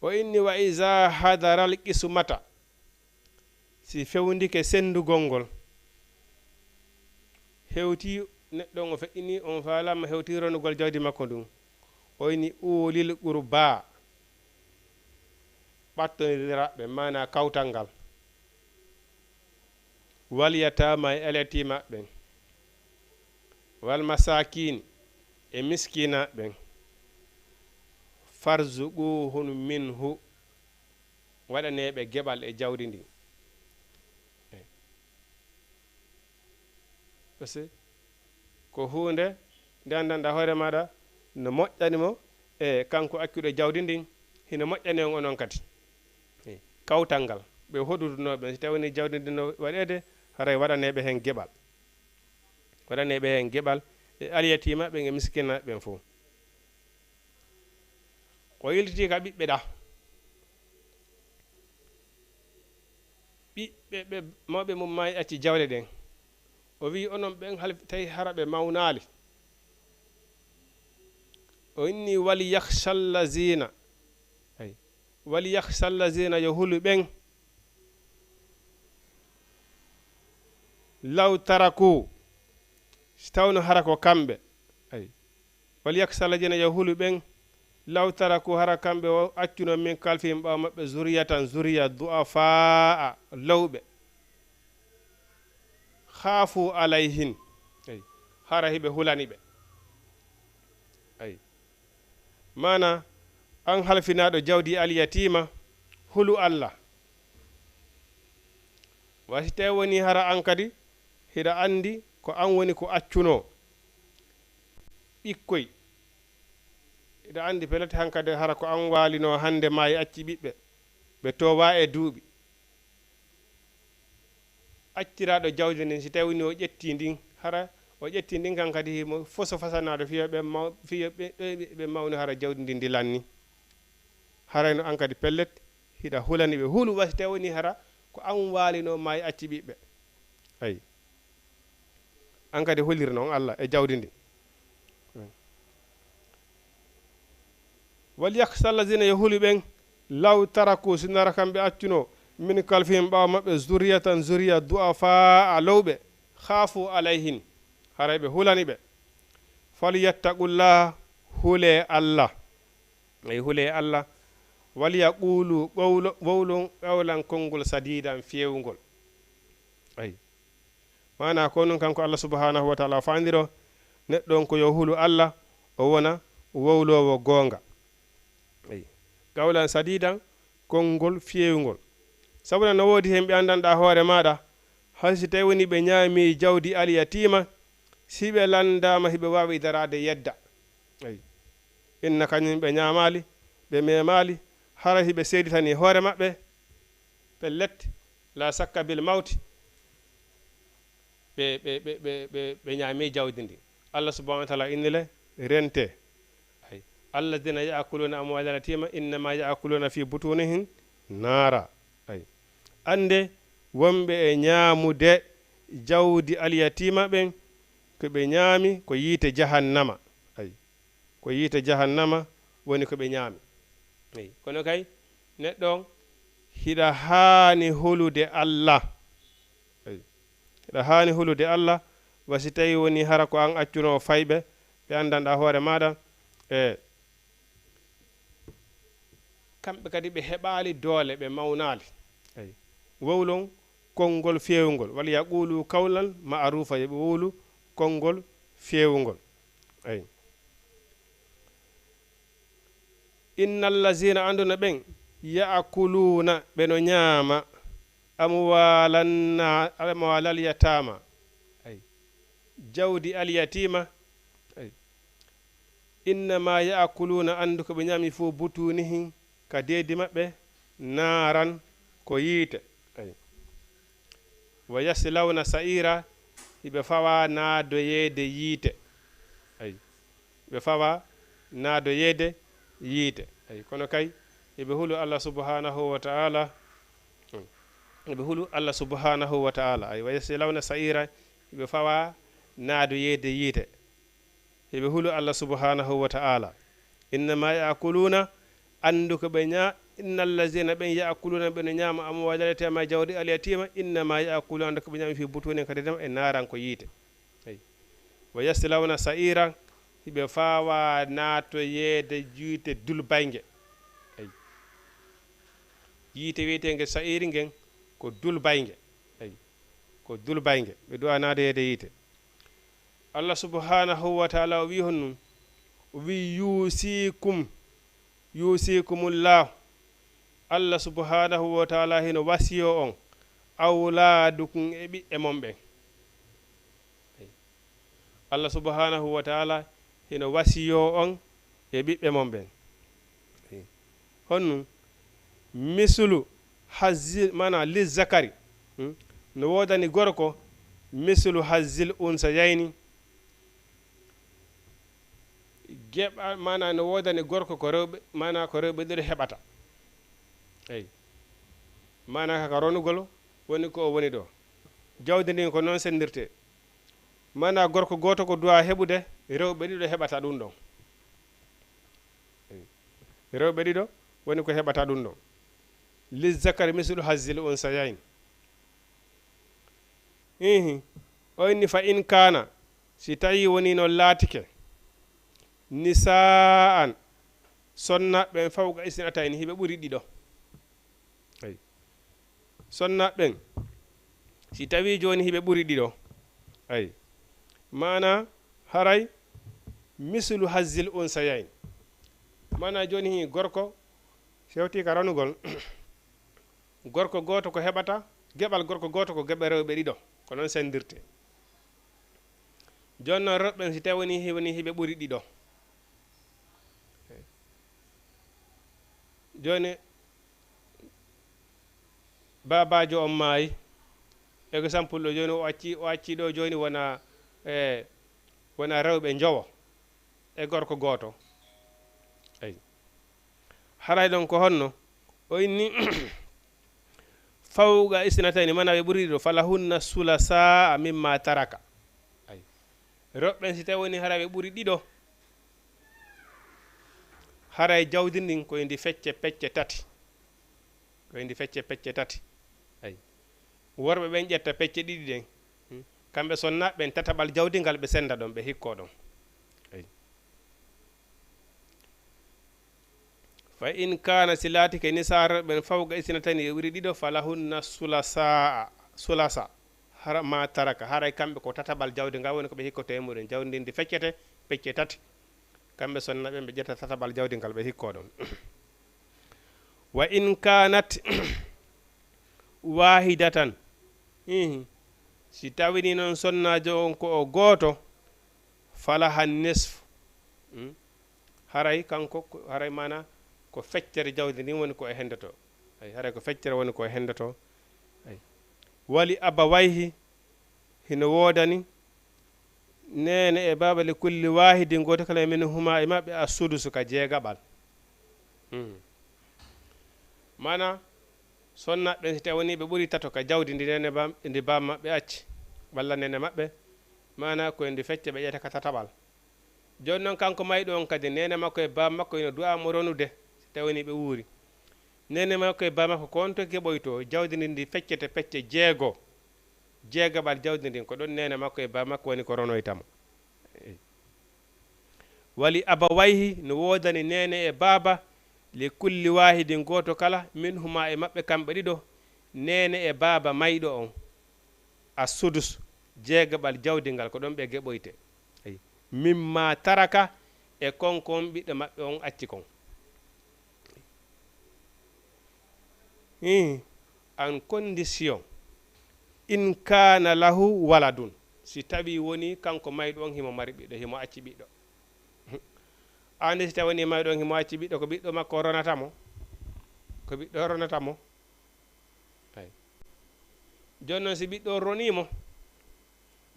o inni wa isa hadaral qismata si fewndike sendugol ngol hewti neɗɗon o feƴƴini on faalama hewti ronugol jawdi makko ndun o inni ulil qurba ɓattodiraɓe mana kawtal ngal wal yatama e eletima ɓen wal masakin e miskina ɓen farzuquhum minhu waɗaneɓe geɓal e jawdi ndi parce que ko hunde nde andanɗa hoore maɗa no moƴƴanimo e kanko accuɗo jawdi ndin hino moƴƴani on onon kadi kawtal ngal ɓe hoɗudunoɓe so tawini jawdi ndi no waɗede haray waɗaneɓe hen geɓal waɗaneɓe hen geɓal e aliyatima ɓen e miskina ɓen fof o yiltiti ka ɓiɓɓe ɗa ɓiɓɓe ɓe mawɓe mum maayi acci jawle ɗen o wi onon ɓen tawi hara ɓe mawnali o inni wali yakhshallazina ay wali yakhshallazina yo hulu ɓen law taraku si tawno hara ko kamɓe ay wali yakhshallazina yo hulu ɓen law taraku hara kamɓe o accuno min kalfihim ɓawa maɓɓe zuriyatan zuriya du'afaa lawɓe khafu alayhin ay hara hiɓe hulani ɓe ay mana an halfinaɗo jawdi alyatima hulu Allah wasi tawi woni hara an kadi hiɗa andi ko an woni ko accuno ɓikkoy hiɗa andi pelete hankadi hara ko an walino hande ma e acci ɓiɓɓe ɓe towa e duuɓi acciraɗo jawdi ndin si tawi ni o ƴetti ndin hara o ƴetti ndin kan kadi mo foso fasanaɗo fiya ɓe mawni hara jawdi ndi ndilanni harayno an kadi pellet hiɗa hulani ɓe hulu wasi tawi woni hara ko an walino ma e acci ɓiɓɓe ayi an kadi huliri noon Allah e jawdi ndi wal yakhshallazina yo hulu ɓen law taraku sinara kamɓe accuno min kalfihim ɓawa maɓɓe zuriyatan zuriya du'afa lawɓe khafu alayhin haray ɓe hulani ɓe falyattaqullah hule Allah ay hule Allah wal yaqulu qawlun qawlan kongol sadidan fewngol ay mana ko non kanko Allah subhanahu wa ta'ala fandiro neɗɗon ko yo hulu Allah o wona wowlowo gonga ay qawlan sadidan kongol fewngol sabuna no wodi hen ɓe andanɗa hoore maɗa haysi tawi woni ɓe ñaami jawdi alyatima si ɓe landama hiɓe wawi darade yedda ay inna kañum ɓe ñamali ɓe memali hara hiɓe seeditani hoore maɓɓe pellet la sakka bil mawti ɓe ñaami jawdi ndi Allah subhanahu wa ta'ala innile rente ay alladina yaakuluna amwal alyatima innama yaakuluna fi butunihim nara ay ande wonɓe e ñaamude jawdi alyatima ɓen ko ɓe ñaami ko yiite jahannama ay ko yiite jahannama woni ko ɓe ñaami ay kono kay neɗɗon hiɗa haani holude Allah ay hiɗa haani holude Allah wasi tawi woni hara ko an accuno fayɓe ɓe andanɗa hoore maɗa e kamɓe kadi ɓe heɓali doole ɓe mawnali ay wowlon konngol feewngol walla yaqulu kawlan ma'rufa yoɓe wowlu konngol feewngol ay innal lazina anduna ɓen ya'kuluna ɓeno ñaama amwalal yatama ay jawdi al yatima ay innama ya'kuluna andu ko ɓe ñaami fof butunihin ka deedi maɓɓe naaran ko yiite ay wa yaslawna sa'ira hiɓe fawa naadoyeede yiite ay ɓe fawa naadoyeede yiite ay kono kay eɓe hulu Allah subhanahu wa ta'ala eɓe hulu Allah subhanahu wa ta'ala ay wa yaslawna sa'ira hiɓe fawa naadoyeede yiite eɓe hulu Allah subhanahu wa ta'ala innama ya'kuluna andu ko ɓe ña innal lazina ɓen ya'kuluna ɓeno ñaama amwalal jawdi al yatima innama ya'kuluna andu ko ɓe ñaami fi butuni kadi dema e naaran ko yiite ay wa yaslawna sa'ira hiɓe fawa naatoyeede yiite dulbayge ay yiite wiyetege sa'iri ngen ko dulbayge ay ko dulbayge ɓe duwa naadoyeede yiite Allah subhanahu wa ta'ala o wi hon o wi yusikumullahu Allah subhanahu wa ta'ala hino wasiyo on awlaadukum e ɓiɓɓe mon ɓen Allah subhanahu wa ta'ala hino wasiyo on e ɓiɓɓe mon ɓen honnu mislu hazzil mana lis zakari no wodani gorko mislu hazzil unsa yayni geɓa mana no wodani gorko ko rewɓe mana ko rewɓe ɗiɗo heɓata eyi mana kaka ronugol woni ko o woni ɗo jawdi ndin ko noon sendirte mana gorko goto ko duwa heɓude rewɓe ɗiɗo heɓata ɗum ɗon rewɓe ɗiɗo woni ko heɓata ɗum ɗon lis zakari mislu hazzil unsayayn oyni fa in kana si tawi woni no laatike nisaan sonnaɓen fawga isnatayni hiɓe ɓuri ɗiɗo ay sonnaɓen si tawi joni hiɓe ɓuri ɗiɗo ay mana haray mislu hazzil unsayayn mana joni hi gorko sewti ka ranugol gorko goto ko heɓata geɓal gorko goto ko geɓe rewɓe ɗiɗo ko noon sendirte joni noon rewɓen si tawi woni hiɓe ɓuri ɗiɗo joni babajo on maayi exemple ɗo joni o acci ɗo joni wona wona rewɓe jowo e gorko goto ay haray ɗon ko honno o inni fawga isnatayni mana ɓe ɓuri ɗo falahunna sulasa mimma taraka ay rewɓen si tawi woni hara ɓe ɓuri ɗiɗo haray jawdi ndin koye ndi fecce pecce tati ay worɓe ɓen ƴetta pecce ɗiɗi ɗen kamɓe sonnaɓen tataɓal jawdi ngal ɓe senda ɗon ɓe hikko ɗon ay fa in kana si laatike ni sarɓen fawga isnatayni e ɓuri ɗiɗo falahunna sulasa hara ma taraka haray kamɓe ko tataɓal jawdi ngal woni ko ɓe hikkoto e muɗum jawdi ndin ndi feccete pecce tati kamɓe sonnaɓen ɓe ƴetta tataɓal jawdi ngal ɓe hikko ɗon wa in kanat wahidatan si tawini noon sonnajo on ko o gooto falahan nisf haray kanko haray mana ko feccere jawdi ndin woni ko e hendoto ay haray ko feccere woni ko e hendoto ay wali abawayhi hino wodani nene e baba li kulli wahidin goto kala min huma e mabɓe a sudusu ka jeegaɓal mana sonnaɓe si tawi woni ɓe ɓuri tato ka jawdi ndi nene ndi bam maɓɓe acci walla nene maɓɓe mana koye ndi fecce ɓe ƴeta ka tataɓal joni noon kanko mayɗo on kadi nene makko e bam makko ino du'amo ronude si tawi woni ɓe wuuri nene makko e bam makko ko on to keɓoyto jawdi ndi ndi feccete pecce jeegaɓal jawdi ndin ko ɗon nene makko e bam makko woni ko ronoytamo wali abawayhi no wodani nene e baba li kulli wahidin goto kala min huma e mabɓe kamɓe ɗiɗo nene e baba mayɗo on a sudus jeegaɓal jawdi ngal ko ɗon ɓe geɓoyte ay mimma taraka e konkon ɓiɗɗo maɓɓe on acci kon en condition in kana lahu waladun si tawi woni kanko mayɗo on himo mari ɓiɗɗo himo acci ɓiɗɗo andi si tawi woni mayɗo on himo acci ɓiɗɗo ko ɓiɗɗo makko ronatamo ko ɓiɗɗo ronatamo ay joni noon si ɓiɗɗo ronimo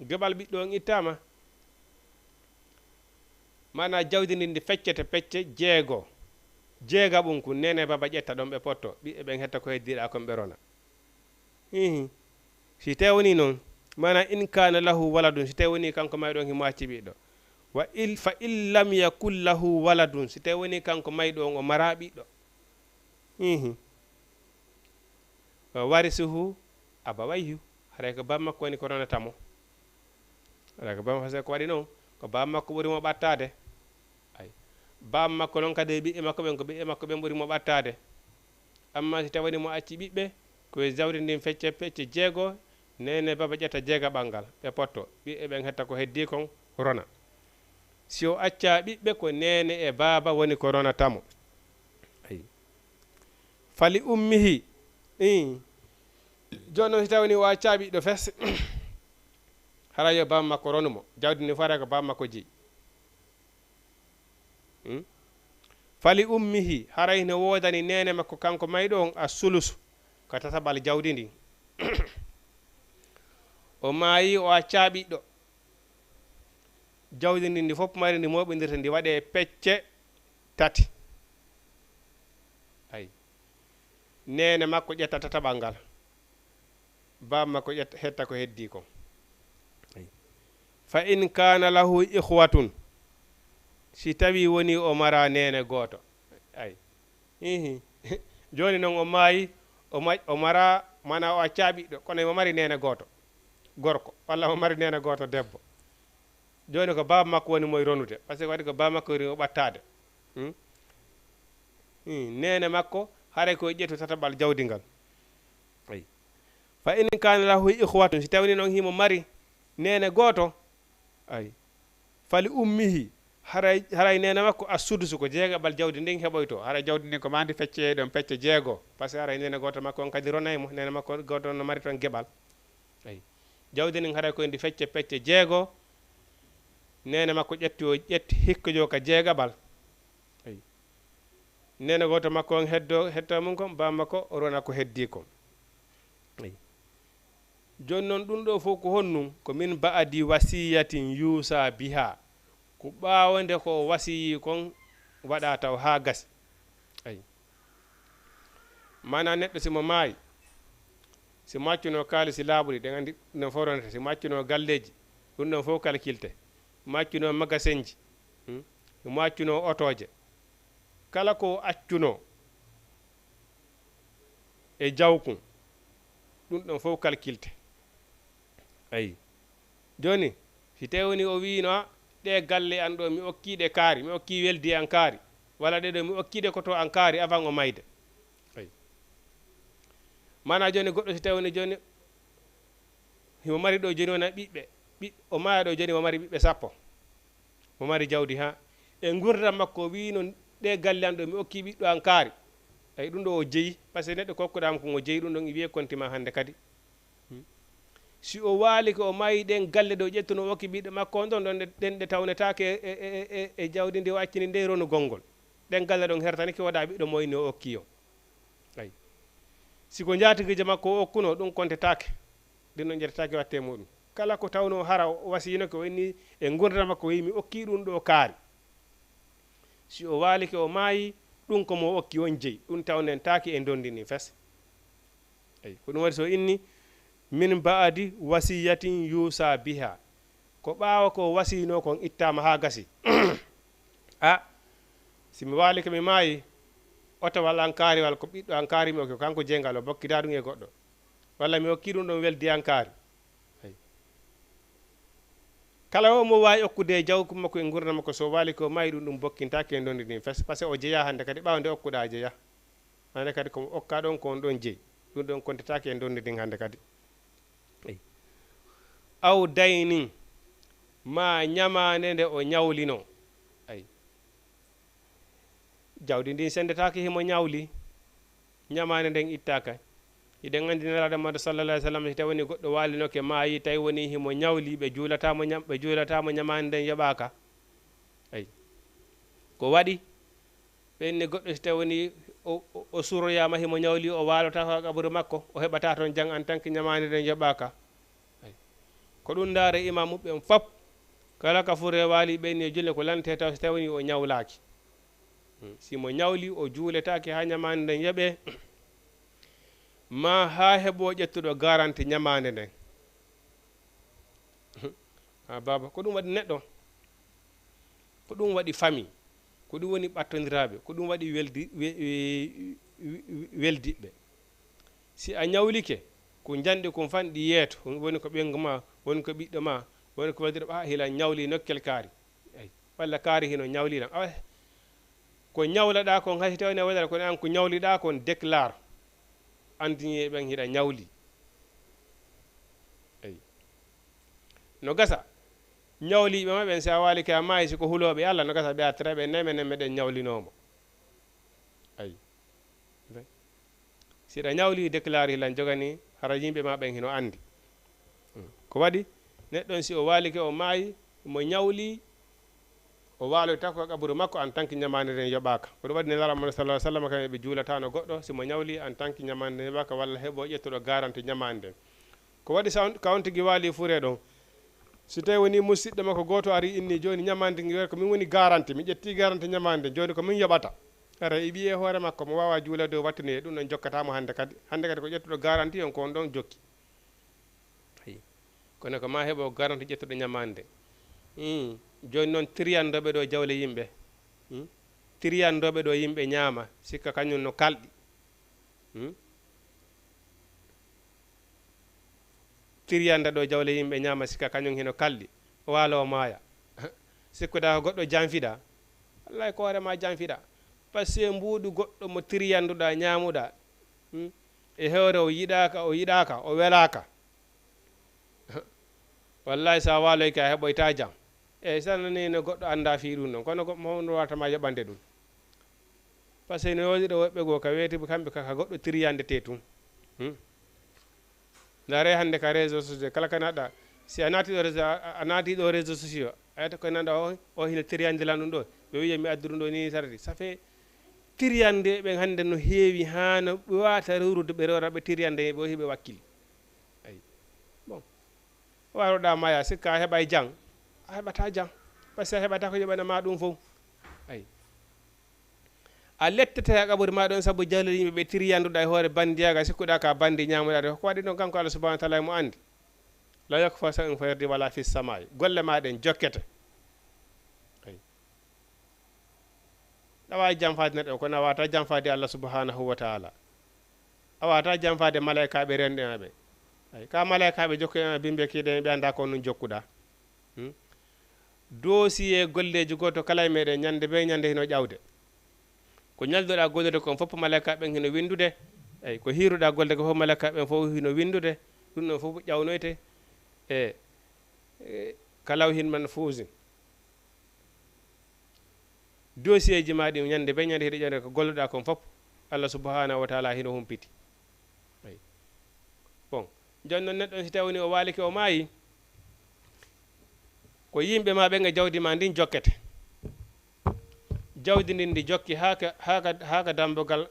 geɓal ɓiɗɗo on ittama mana jawdi ndi feccete pecce jeego jeegaɓum ko nene baba ƴetta ɗon ɓe potto ɓiɓɓe ɓen hetta ko heddiɗa kon ɓe rona si tawi woni noon mana in kana lahu waladun si tawi woni kanko mayɗo on himo acci ɓiɗɗo fa in lam yakul lahu waladun si tawi woni kanko mayɗo on o mara ɓiɗɗo warisuhu abawayhu haray ko bam makko woni ko ronatamo haray ko bam hase ko waɗi noon ko bam makko ɓuuri mo ɓattade ay bam makko noon kadi ɓiɓɓe makko ɓen ko ɓiɓɓe makko ɓen ɓuuri mo ɓattade amma si tawi mo acci ɓiɓɓe koye zawdi ndin fecce pecce jeego nene baba ƴetta jeegaɓal ngal ɓe potto ɓiɓɓe ɓen hetta ko heddi kon rona si o acca ɓiɓɓe ko nene e baba woni ko ronatamo ay fali ummihi joni noon si tawi ni o acca ɓiɗɗo fes hara yo baba makko ronumo jawdi ndi fara ko baba makko jeeyi fali ummihi haray no wodani nene makko kanko mayɗo on a sulusu ko tataɓal jawdi ndi o maayi o acca ɓiɗɗo jawdi ndi fof mari ndi moɓidirta ndi waɗe pecce tati ay nene makko ƴetta tataɓal ngal baba makko ƴetta hetta ko heddi kon ay fa in kana lahu ikhwatun si tawi woni o mara nene goto ay joni noon o maayi o mara mana o acca ɓiɗɗo kono mo mari nene goto gorko walla mo mari nene goto debbo joni ko baba makko woni moye ronude par ce que waɗi ko baba makko woni o ɓattade nene makko haray koye ƴettu tataɓal jawdi ngal ay fa in kana lahu ikhwatun si tawni noon himo mari nene goto ay fali ummihi haray nene makko a sudusu ko jeegaɓal jawdi ndin heɓoyto haray jawdi ndin ko mandi fecce ɗon pecce jeego par ce que haray nene goto makko on kadi ronaymo nene makko goto no mari ton geɓal ay jawdi ndin haray koye ndi fecce pecce jeego nene makko ƴetti hikkojo ka jeegaɓal ay nene goto makko on hetto mum kon baba makko o rona ko heddi kon ay joni noon ɗum ɗo fof ko honnum ko min ba'adi wasiyatin yusa biha ko ɓawde ko wasiyi kon waɗa taw ha gasi ay mana neɗɗo simo maayi si maccuno kaalisi laaɓuɗi ɗe andi no foronete si maccuno galleji ɗum ɗon fof calculte maccuno magasin ji maccuno otoje kala ko accuno e jawkum ɗum ɗon fof calculte ayi joni si tewni o wino ɗe galle an ɗo mi okkiɗe kaari mi okki weldi an kaari walla ɗe ɗo mi okkiɗe koto an kaari avant o mayde ayi mana joni goɗɗo si tawni joni himo mari ɗo joni wona ɓiɓɓe o maya ɗo joni mo mari ɓiɓɓe 10 mo mari jawdi ha e gurdam makko wino ɗe galle an ɗo mi okki ɓiɗɗo an kaari ay ɗum ɗo o jeeyi par ce que neɗɗo kokkuɗama ko o jeeyi ɗum ɗon wiye kontima hande kadi si o waali ko o mayi ɗen galle ɗo ƴettuno o okki ɓiɗɗo makko on ɗon ɗen ɗe tawnetake e jawdi ndi o accini nde ronu gongol ɗen galle ɗon hertani ki waɗa ɓiɗɗo moyni o okki o ay siko jaatiguje makko o okkuno ɗum kontetake ɗin ɗon ƴettetake watte muɗum kala ko tawno hara wasino ko woni e gurdam makko wi mi okki ɗum ɗo kaari si o waalike o maayi ɗum ko mo okki on jeeyi ɗum tawnen taaki e dondini fes ay ko ɗum waɗi so inni min ba'adi wasiyatin yusa biha ko ɓaawa ko wasino kon ittama ha gasi a simi waalike mi maayi otowal an kaari walla ko ɓiɗɗo an kaari mi okki kanko jeygal o bokkita ɗum e goɗɗo walla mi okki ɗum ɗon weldi an kaari ay kala o mo wawi okkude jawku makko e gurdam makko so waali ko maayi ɗum bokkintake e dondini fes par ce que o jeeya hande kadi ɓawde okkuɗa jeeya hande kadi ko okka ɗon ko on ɗon jeeyi ɗum ɗon kontetake e donndi ndin hannde kadi aw daynin ma ñamande nde o ñawlino ay jawdi ndin sendetake himo ñawli ñamande nden ittaka iɗen anndi nelaɗo Muhammad sallallahu alaihi wasallam so tawini goɗɗo walinoke maayi tawi woni himo ñawli ɓe juulatamo ñamande nden yoɓaka ay ko waɗi ɓenne goɗɗo so tawini o suroyama himo ñawli o walota ko qabru makko o heɓata toon jang en tant que ñamande nden yoɓaka ay ko ɗum ndaare imam muɓɓen fop kala ka fure waali ɓenni e julle ko lante taw so tawini o ñawlaki simo ñawli o juuletake ha ñamande nden yoɓe ma ha heɓo ƴettuɗo garanti ñamande nden ha baba ko ɗum waɗi neɗɗo ko ɗum waɗi famille ko ɗum woni ɓattodiraɓe ko ɗum waɗi weldiɓɓe si a ñawlike ko janɗi kon fanɗi yeeto woni ko ɓengu ma woni ko ɓiɗɗo ma woni ko waɗira ɓa hila ñawli nokkel kaari eyi walla kaari hino ñawliɗam awa ko ñawlaɗa kon hay so tawni a waɗata kono an ko ñawliɗa kon déclare andini ɓen hiɗa ñawli eyi no gasa ñawliɓe ma ɓen si a waalike a maayi siko huloɓe Allah no gasa ɓe a taraɓe nemene meɗen ñawlinomo ayi siɗa ñawli déclare hilan jogani hara yimɓe ma ɓen hino andi ko waɗi neɗɗon si o waalike o maayi mo ñawli o waaloy tako qabru makko en tant que ñamande nden yoɓaka koɗo waɗi nelaɗo Muhammad sallallahu alaihi wasallam kamɓe ɓe juulatano goɗɗo simo ñawli en tant que ñamande nden yoɓaka walla heɓo ƴettuɗo garanti ñamande nden ko waɗi kawntigi waali fure ɗon so tawi woni musidɗo makko goto ari inni joni ñamande ngi ko min woni garanti mi ƴetti garanti ñamande joni ko min yoɓata ara e ɓiye hoore makko mo wawa juulade o wattini ɗum ɗon jokkatamo hannde kadi ko ƴettuɗo garanti on ko on ɗon jokki kono ko ma heɓo garanti ƴettuɗo ñamande joni noon triyandoɓe ɗo jawle yimɓe triyandoɓe ɗo yimɓe ñaama sikka kañum no kalɗi triyanda ɗo jawle yimɓe ñaama sikka kañum hino kalɗi o waalo o maaya sikkuɗa ko goɗɗo janfiɗa wallahi ko hoorema janfiɗa par ce que mbuuɗu goɗɗo mo triyanduɗa ñaamuɗa e hewre o yiɗaka o welaka wallahi sa waaloyke a heɓoyta jam eyyi sanani no goɗɗo anda fi ɗum ɗon kono mono watama yoɓande ɗum par ce que no woɗiɗo woɓɓe goo ka weeti kamɓe kaka goɗɗo triyandete tun ndare hannde ka réseau sociaux kala ka naɗɗa si a naati ɗo réseau sociaux a yiyata koye nanɗa o hino triyandilan ɗum ɗo ɓe wiye mi addu ɗum ɗo ni sarati ça fait triyande ɓen hannde no heewi ha no ɓe wata rewrude ɓe rewraɓe triyande ɓe hiɓe wakkili ayi bon waroɗa maya sikka a heɓay jang a heɓata jang par ce que a heɓata ko yoɓanama ɗum fof ayi a lettete a qaburi ma ɗon saabu jallude yimɓe ɓe triyanduɗa e hoore bandiyaga sikkuɗa ka bandi ñamuɗade ko waɗi ɗon kanko Allah subahanahu wa taala mo andi la yakfa sa in fa yardi wala fi samai golle maɗen jokkete ayi ɗawa janfade neɗɗo kono a wata janfade Allah subhanahu wa taala a wata janfade malaikaɓe renɗinaɓe ay ka malaikaɓe jokkuɗa bimbe kiɗen ɓe anda ko nun jokkuɗa dossier golleji goto kala e meɗen ñande be ñande hino ƴawde ko ñaldoɗa gollude kon fof malaikaɓen hino windude eyyi ko hiruɗa golde ko fof malaikaɓen fof hino windude ɗum ɗon fof ƴawnoyte e kalaw hinman fuusin dossier ji ma ɗi ñande be ñande hiɗo ƴawde ko golluɗa kon fof Allah subhanahu wa taala hino humpiti eyyi bon joni noon neɗɗon si tawni o waalike o maayi ko yimɓe ma ɓen e jawdi ma ndin jokkete jawdi ndin ndi jokki haka dambogal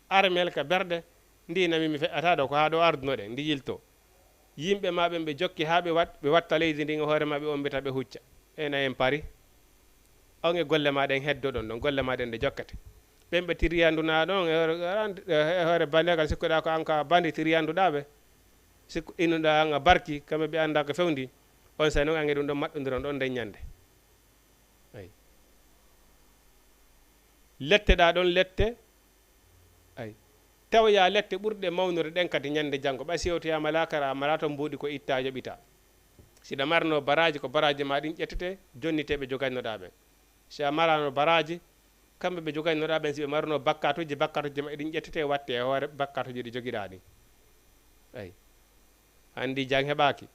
armel ka berɗe ndinami mi feƴata ɗo ko ha ɗo ardunoɗe ndi yilto yimɓe ma ɓen ɓe jokki ha ɓe watta leydi ndin e hoore ma ɓe ombita ɓe hucca ena en paari on e golle maɗen heddoɗon ɗon golle maɗen nde jokkete ɓen ɓe tiriyanduna ɗon e hoore bandegal sikkuɗa ko an ka bandi tiriyanduɗaɓe sikku innuɗa an a barki kamɓe ɓe anda ko fewndi on sa noon ange ɗum ɗon maɗɗodiron ɗon nden ñande ayi lette ɗa ɗon lette ayi tawya lette ɓurɗe mawnude ɗen kadi ñande janggo ɓa sewtoyama lakara mala to mbuuɗi ko itta yoɓita siɗa marno baraji ko baraji ma ɗin ƴettete jonniteɓe jogannoɗa ɓe si a marano baraji kamɓe ɓe jogani noɗa ɓen si ɓe marno bakkatuji ma ɗin ƴettete watte e hoore bakkatuji ɗi joguiɗa ɗi ay andi jang heɓaki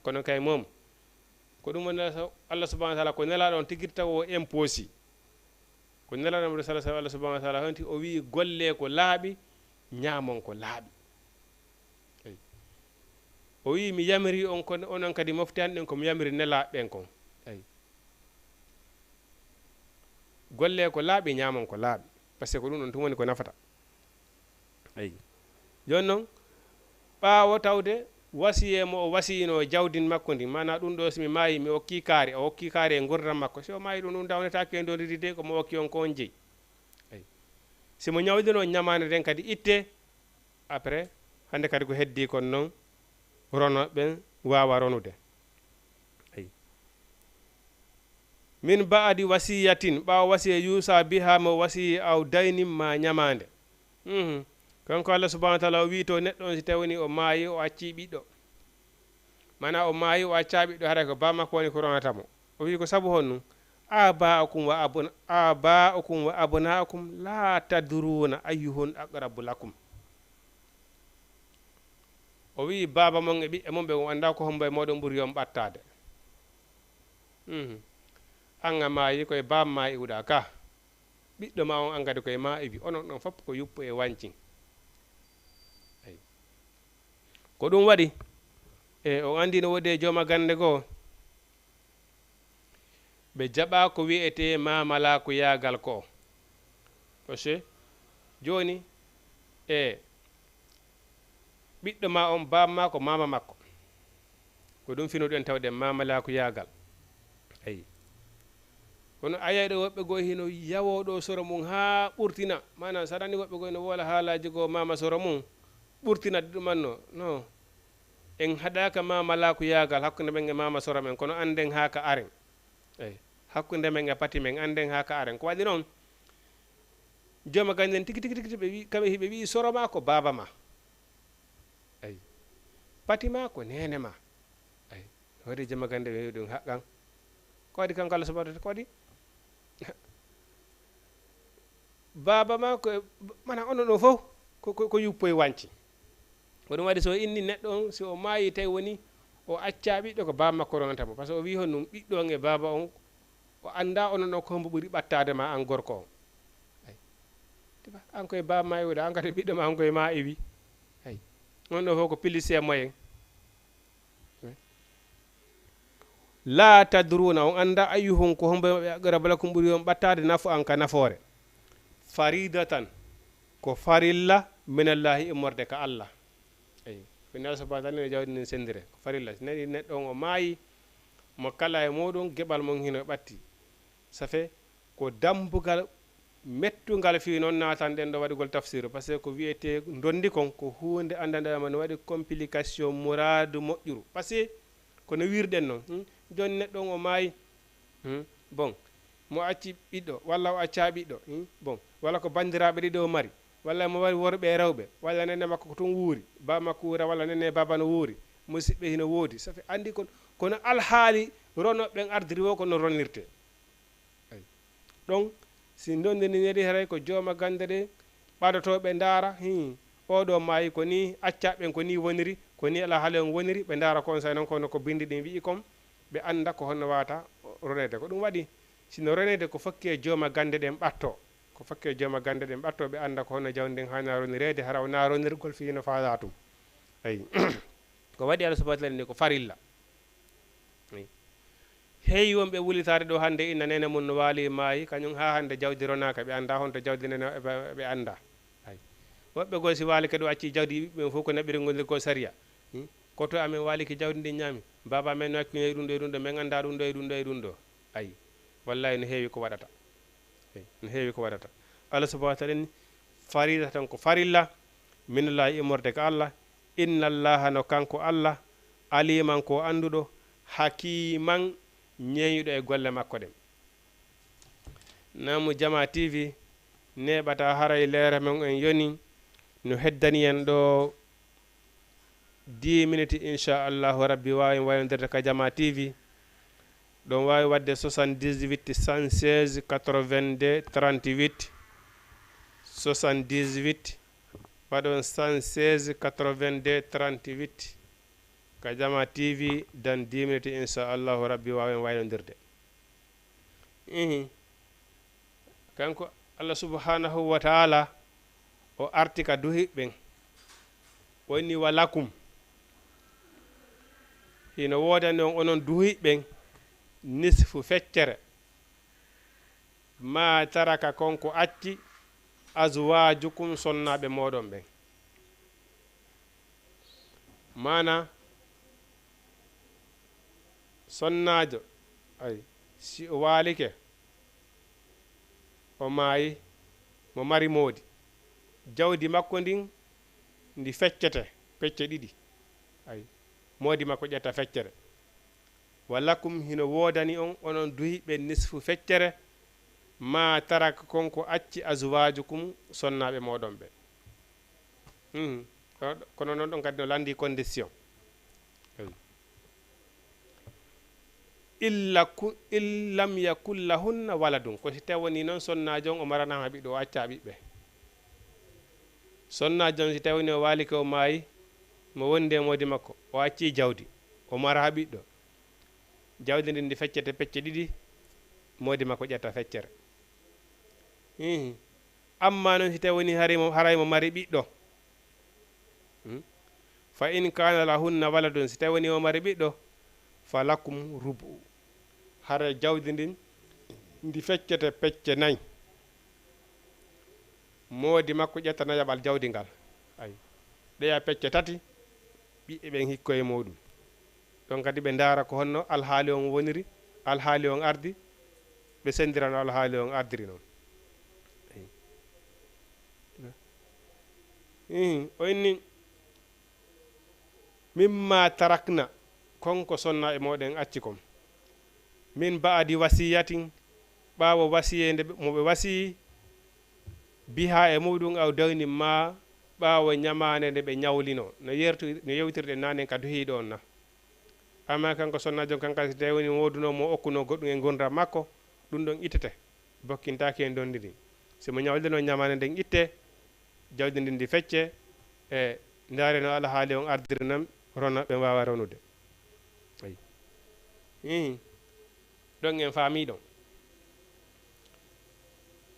kono kay mom ko ɗum woni Allah subhanahu wa ta'ala ko nelaɗo on tigirta o imposi ko nelaɗo on sallallahu Allah subhanahu wa ta'ala hanti o wi golle ko laaɓi ñamon ko laaɓi o wi mi yamiri on ko onon kadi moftani ɗen komi yamiri nelaɓe ɓen kon ay golle ko laaɓi ñamon ko laaɓi par ce que ko ɗum ɗon tum woni ko nafata ay joni noon ɓaawo tawde wasiye mo o wasiyino jawdin makko ndi mana ɗum ɗo somi maayi mi hokki kaari o hokki kaari e gurdam makko so maayi ɗum ɗum dawnetaki e ndodiri de komo hokki on ko on jeeyi ay simo ñawdino ñamande den kadi itte après hande kadi ko heddi kon noon ronoɓen wawa ronude ay min baadi wasiyatin ɓaawo wasiya yusa biha mo wasiyi aw daynim ma ñamande kanko Allah subhanahu wa ta'ala o wi to neɗɗo on si tawni o maayi o acci ɓiɗɗo mana o maayi o acca ɓiɗɗo haɗa ko ba makko woni ko ronatamo o wi ko sabu honno aba'ukum wa abna'ukum la tadruna ayyuhun aqrabu lakum o wi baba mon e ɓiɓɓe mon ɓe o anda ko hombo e moɗon ɓuuri yon ɓattade an a maayi koye baba ma iwɗa ka ɓiɗɗo ma on angadi koye ma iwi onon ɗon fof ko yuppu e wancin ko ɗum waɗi e on andi no wodi e jooma gande goo ɓe jaɓa ko wiyete mamalaku yagal ko parce que joni e ɓiɗɗo ma on bamma ko mama makko ko ɗum finoɗen tawɗen mamalaku yagal ayi kono ayayɗo woɓɓe goo hino yawoɗo soro mum ha ɓurtina mana saɗani woɓɓe goo no wola haalaji goo mama soro mum ɓurtinade ɗumanno non en haɗaka mamalaku yagal hakkude men e mama soro men kono anden ha ka aren eyi hakkude men e pati men anden ha ka aren ko waɗi noon jooma ganden tigi tigi tigi ɓe wi kamɓe hiɓe wi soro ma ko baba ma eyi pati ma ko nene ma eyi waɗi jooma gande ɓe wi ɗum haqqan ko waɗi kanko Allah subhanahu ko waɗi baba ma ko mana onon ɗo fof ko yuppoye wanci ko ɗum waɗi so inni neɗɗo on si o maayi tawi woni o acca ɓiɗɗo ko baba makko ronatamo par ce que o wi hon ɗum ɓiɗɗo on e baba on o anda onon ɗon ko hombo ɓuuri ɓattade ma an gorko on ay an koye baba ma iwɗa an kadi ɓiɗɗo ma an koye ma iwi ay on ɗo fof ko pilise moyen la tadruna on anda ayyuhum ko hombo ɓe aqrabu lakum ɓuuri on ɓattade nafu an ka nafoore faridatan ko farilla minallahi immorde ka Allah eyi final subhanahu ne jawdi nin sendire ko farilla nani neɗɗo on o maayi mo kala e muɗum geɓal mon hino ɓatti ça fait ko dambugal mettugal fi noon natan ɗen ɗo waɗigol tafsir par ce que ko wiyete dondi kon ko hunde andandama no waɗi complication mouradu moƴƴuru par ce que kono wirɗen noon joni neɗɗo on o maayi bon mo acci ɓiɗɗo walla o acca ɓiɗɗo bon walla ko bandiraɓe ɗiɗo o mari walla mo wari worɓe e rewɓe walla nene makko ko toon wuuri baba makko wuura walla nene baba no wuuri musidɓe hino woodi ça fait andi kono alhaali ronoɓen ardiri wo kono ronirte ay ɗon si dondiniri haray ko jooma gande ɗe ɓaɗotoɓe ndaara oɗo maayi ko ni accaɓen ko ni woniri ko ni ala haale on woniri ɓe ndaara kon sa noon kono ko bindi ɗin wi'i kon ɓe anda ko honno wata ronede ko ɗum waɗi sino ronede ko fakki e jooma gande ɗen ɓatto ko fakki e jooma gande ɗen ɓatto ɓe anda ko honno jawdi ndin hana ronirede hara wona ronirgol fino faada tum ayi ko waɗi Allah subhanahu wa ta'ala ni ko farilla heewi wonɓe wulitade ɗo hande inna nene mum no waali maayi kañum ha hande jawdi ronaka ɓe anda honto jawdi nene ɓe anda ay woɓɓe goo si waali kadi o acci jawdi ɓiɓɓe fof ko naɓiri gondir ko saria koto amen waaliki jawdi ndi ñaami baba men no hakkine ɗum ɗo e ɗum ɗo min anda ɗum ɗo e ɗum ɗo e ɗum ɗo ayi wallahi no heewi ko waɗata no heewi ko waɗata Allah subhanahu wa ta'ala ni farida tan ko farilla minallahi immorde ko Allah inna allaha no kanko Allah aliman ko anduɗo hakiman ñeeñuɗo e golle makko ɗen namu Jama TV neɓata haray leere men en yoni no heddani en ɗo 10 minutes inchallahu rabbi wawi waynodirde ka Jama TV ɗon wawi wadde 78 116 82 38 78 waɗon 116 82 38 ka Jama TV dan 10 minutes inchallahu rabbi wawen waynodirde kanko Allah subhanahu wa ta'ala o arti ka duhiɓɓen woni walakum hino wodani on onon duhiɓɓen nisfu feccere ma taraka konko acci azwajukum sonnaɓe moɗon ɓen mana sonnajo ay si o walike o maayi mo mari moodi jawdi makko ndin ndi feccete pecce ɗiɗi ay moodi makko ƴetta feccere walakum hino wodani on onon duhiɓe nisfu feccere ma taraka konko acci azwajukum sonnaɓe moɗon ɓe kono noon ɗon kadi no landi condition illam yakul lahunna waladun ko si tawoni noon sonnajo on o maranama ɓiɗɗo o acca ɓiɓɓe sonnajo on si tawoni o walike o maayi mo wonde modi makko o acci jawdi o mara ɓiɗɗo jawdi ndi ndi feccete pecce ɗiɗi modi makko ƴetta feccere amma noon si tawoni haray mo mari ɓiɗɗo fa in kana lahunna waladun si tawoni o mari ɓiɗɗo fa lakum rubu hara jawdi ndin ndi feccete pecce 4 moodi makko ƴettana yaɓal jawdi ngal ay ɗeya pecce 3 ɓiɓɓe ɓen hikko e muɗum ɗon kadi ɓe ndaara ko honno alhaali on woniri alhaali on ardi ɓe sendirano alhaali on ardiri noon o inni mimma tarakna konko sonna e moɗen acci kom min baadi wasiyatin ɓaawo wasiyede moɓe wasiyi biha e muɗum aw dawni ma ɓaawo ñamande nde ɓe ñawlino no yewtirɗe nanen ka duhiɗo on na amma kanko sonnajo kanka si tawi woni woduno mo okkuno goɗɗum e gurdam makko ɗum ɗon ittete bokkintaki en dondiri simo ñawlino ñamande nden itte jawdi ndi ndi fecce e ndaare no alhaali on ardiri nam rona ɓe wawa rawnude ɗon en faami ɗon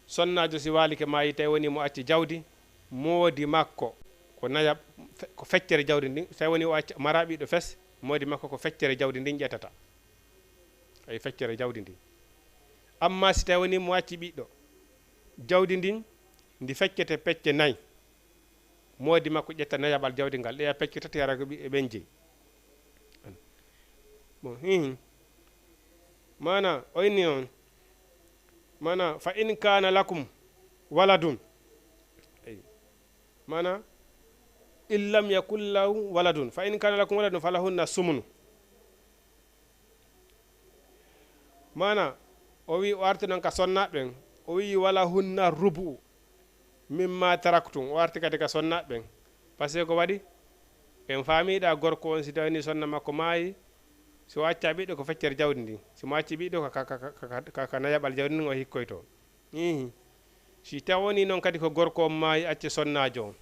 sonnajo si walike maayi tawi woni mo acci jawdi moodi makko ko naya ko feccere jawdi ndin tawi woni o acci mara ɓiɗɗo fes moodi makko ko feccere jawdi ndin ƴettata ay feccere jawdi ndin amma si tawi woni mo acci ɓiɗɗo jawdi ndin ndi feccete pecce 4 moodi makko ƴetta nayaɓal jawdi ngal ɗeya pecce 3 yara ko ɓiɓɓe ɓen jeyi bon mana o inni on mana fa in kana lakum waladun mana illam yakul lahu waladun fa in kana lakum waladun falahunna sumunu mana o wi o arti noon ka sonnaɓen o wi wala hunna rubu mimma taraktum o arti kadi ka sonnaɓen par ce que ko waɗi en faamiɗa gorko on si tawni sonna makko maayi so acca ɓiɗɗo ko feccere jawdi ndi simo acci ɓiɗɗo ka nayaɓal jawdi ndin o hikkoyto si tawoni noon kadi ko gorko on maayi acce sonnajo on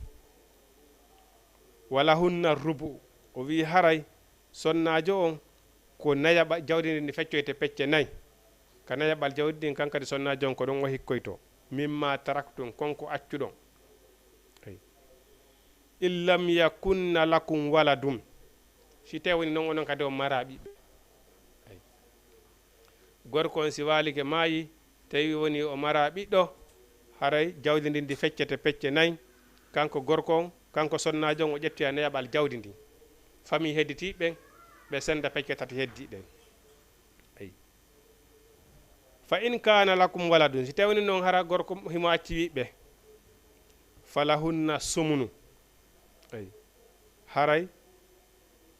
wala hunna rubu o wi haray sonnajo on ko nayaɓa jawdi ndi ndi feccoyte pecce 4 ka nayaɓal jawdi ɗin kankadi sonnajo on ko ɗon o hikkoyto mimma taraktum konko accuɗon illam yakunna lakum waladum si tawoni noon onon kadi o mara ɓiɓɓe gorko on si walike maayi tawi woni o mara ɓiɗɗo haray jawdi ndin ndi feccete pecce 4 kanko gorko on kanko sonnajo on o ƴettoya nayaɓal jawdi ndi famille hedditiɓe ɓe senda pecce 3 heddiɗen fa in kana lakum waladun si tawni noon hara gorko himo acci wiɓɓe falahunna sumunu haray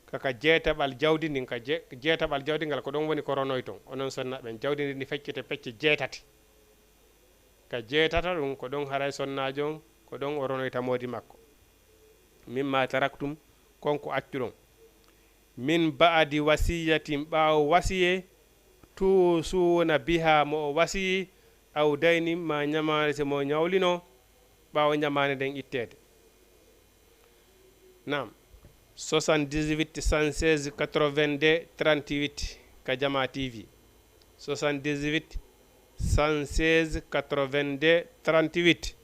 kaka jeetaɓal jawdi ndin ka jeetaɓal jawdi ngal ko ɗon woni ko ronoy ton onon sonnaɓen jawdi ndi ndi feccete pecce 7 ka jeetata ɗum ko ɗon haray sonnajo on ko ɗon o ronoyta moodi makko mimma taraktum konko accuɗon min baadi wasiyatin ɓaawo wasiye tuusuna biha mo wasi aw dayni ma ñamande se mo ñawlino ɓaawo ñamande nden ittede nam 78 116 82 38 ka jama tv 78 116 82 38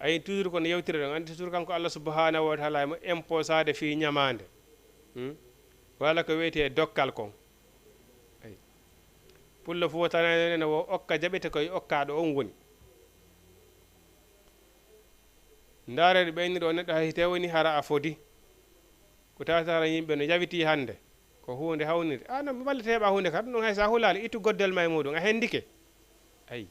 ay toujours kono yewtire ɗon andi toujours kanko Allah subhanahu wa taala mo imposade fi ñamande wala ko wiyete dokkal kon ay pullo fo tanane wo okka jaɓete koye okkaɗo on woni ndaarede ɓeyniɗo neɗɗo hay tewoni hara a fodi ko tawatara yimɓe no yawiti hande ko hunde hawnide no walla teɓa hunde kadi ɗum hay sa hulali ittu goddel ma e muɗum a hendike ayi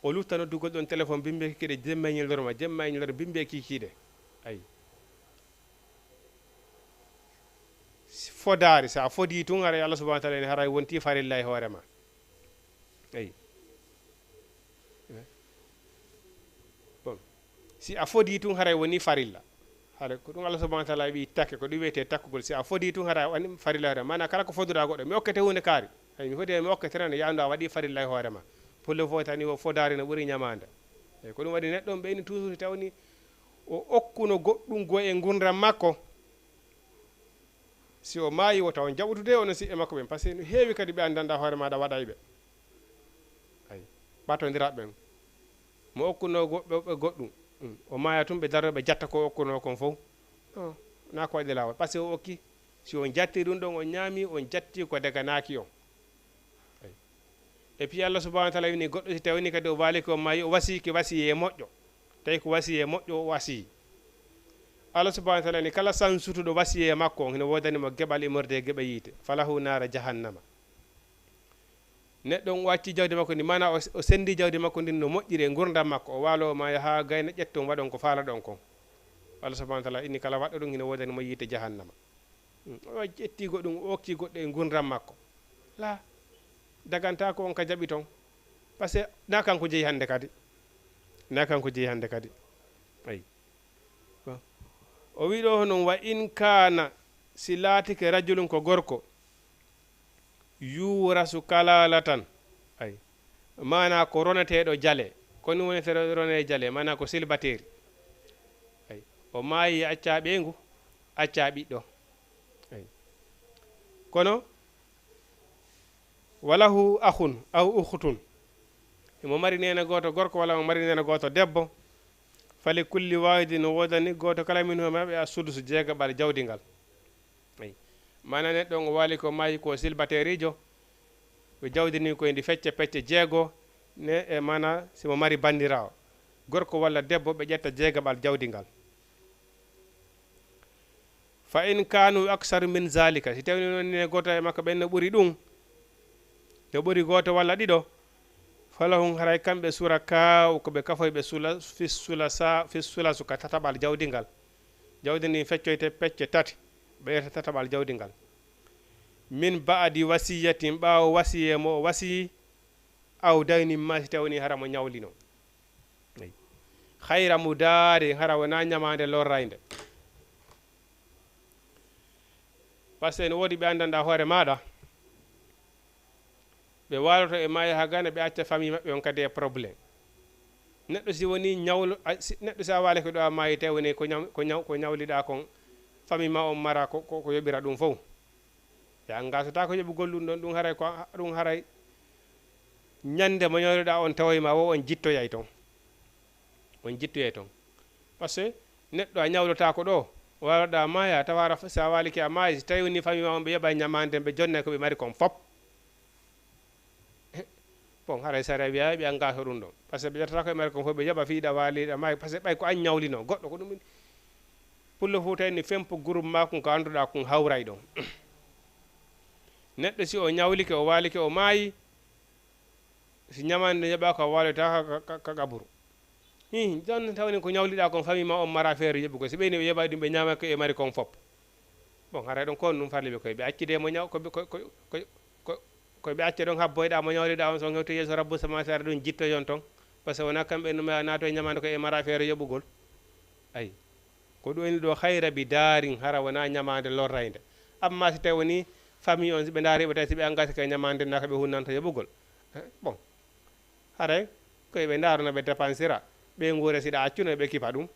o lufta noddugol ɗon téléphone bimbe kikiɗe jemma e ñilloroma jemma e ñillore bimbe kikiɗe ayi fodari sa fodi tun hara Allah subhanahu wa ta'ala haray wonti farilla e hoorema ayi bon si a fodi tun haray woni farilla hare ko ɗum Allah subhanahu wa ta'ala wi takke ko ɗum wiyete takkugol si a fodi tun hara woni farilla e hoorema mana kala ko foduɗa goɗɗo mi okkete hunde kaari ay mi fodi mi okkete tan yaandu a waɗi farilla e hoorema pulle fo tani o fodari no ɓuri ñamande eyyi ko ɗum waɗi neɗɗo ɓeyni toujours tawni o okkuno goɗɗum go e gurdam makko si o maayi o taw jaɓutude ono siɓe makko ɓen par ce que no heewi kadi ɓe andanda hoore maɗa waɗayɓe ayi ɓatodiraɓe ɓen mo okkuno goɓɓe goɗɗum o maaya tun ɓe daroɓe jatta ko okkuno kon fof non na ko waɗi lawol par ce que o okki si on jatti ɗum ɗon on ñaami on jatti ko daganaki on ayi et puis Allah subhanahu wa ta'ala wini goɗɗo si tawni kadi o waali ko maayi o wasiki wasiye moƴƴo tawi ko wasiye moƴƴo o wasi Allah subhanahu wa ta'ala ni kala sansutuɗo wasiye makko on hino wodanimo geɓal immorde geɓa yiite falahu nara jahannama neɗɗo on wacci jawdi makko ndi mana o sendi jawdi makko ndin no moƴƴiri e gurdam makko o waalo ma ha gayna ƴetton waɗon ko faala ɗon kon Allah subhanahu wa ta'ala inni kala waɗɗo ɗum hino wodanimo yiite jahannama o ƴetti goɗɗum o okki goɗɗo e gurdam makko la daganta ko on ka jaɓi ton par ce que na kanko jeeyi hande kadi na kanko jeeyi hande kadi ayi o wi ɗo noon wa in kana si laatike rajulum ko gorko yurasu kalalatan ay mana ko roneteɗo jale koni wonete rone jale mana ko silbateri ay o maayi acca ɓeygu acca ɓiɗɗo ay kono walahu akhun aw ukhtun mo mari nena goto gorko wala mo mari nena goto debbo fali kulli wahidi no wodani goto kala min maɓe a sudus jeegaɓal jawdi ngal ayi mana neɗɗo o waali ko maayi ko silbaterijo ko jawdi ni koye ndi fecce pecce jeego ne e mana simo mari bandirawo gorko walla debbo ɓe ƴetta jeegaɓal jawdi ngal fa in kanu aksar min zalika si tawni noon ne goto e makko ɓen no ɓuri ɗum no ɓuri goto walla ɗiɗo falahum haray kamɓe sura kaw koɓe kafoyɓe fissula suka tataɓal jawdi ngal jawdi ndi feccoyte pecce tati ɓeyata tataɓal jawdi ngal min baadi wasiyatin ɓaawo wasiye mo o wasiyi aw dayni ma si tawni hara mo ñawlino ayi hayra mu daari hara wona ñamande lorrayde par ce que ne woodi ɓe andanɗa hoore maɗa ɓe waloto e maayi ha gane ɓe acca famille maɓɓe on kadi e probléme neɗɗo si woni ñawlo neɗɗo si a waali ko ɗo a maayi te woni ko ñawliɗa kon famille ma on mara ko yoɓira ɗum fof ya gasata ko yoɓugol ɗum ɗon ɗum haray ñande mo ñawliɗa on tawoyma wo on jittoyay toon par ce que neɗɗo a ñawlota ko ɗo waloɗa maaya tawara sa waaliki a maayi si tawi woni famille ma on ɓe yoɓa ñamande ɓe jonne koɓe mari kon fop bon haray sara wiya ɓe gaso ɗum ɗon par ce que ɓe ƴettata koye mari kon fof ɓe yoɓa fiiɗa waaliɗa maayi par ce que ɓay ko an ñawlino goɗɗo ko ɗum pullo fo tawni fempo groupe makum ko annduɗa kon hawray ɗon neɗɗo si o ñawlike o waalike o maayi si ñamande yoɓa ko waalita ka qaburu jon tawni ko ñawliɗa kon famille ma on mara feere yoɓugo si ɓeyni ɓe yoɓa ɗum ɓe ñama ko e mari kon fop bon haray ɗon kon ɗum farliɓe koye ɓe accide mo ñaw koye ɓe acca ɗon habboyɗa mo ñawliɗa on so hewti yeeso rabbu sama sara ɗum jittoyon toon par ce que wona kamɓe numa naato e ñamande ko e mara feere yoɓugol ayi ko ɗum woni ɗo hayra bi daarin hara wona ñamande lorrayde amma si tawi woni famille on ɓe ndaari ɓe tawi ɓe angati kay ñamande naka ɓe hunnanta yoɓugol bon haray koye ɓe ndaruno ɓe dépensira ɓe nguure siɗa accuno ɓe kipa ɗum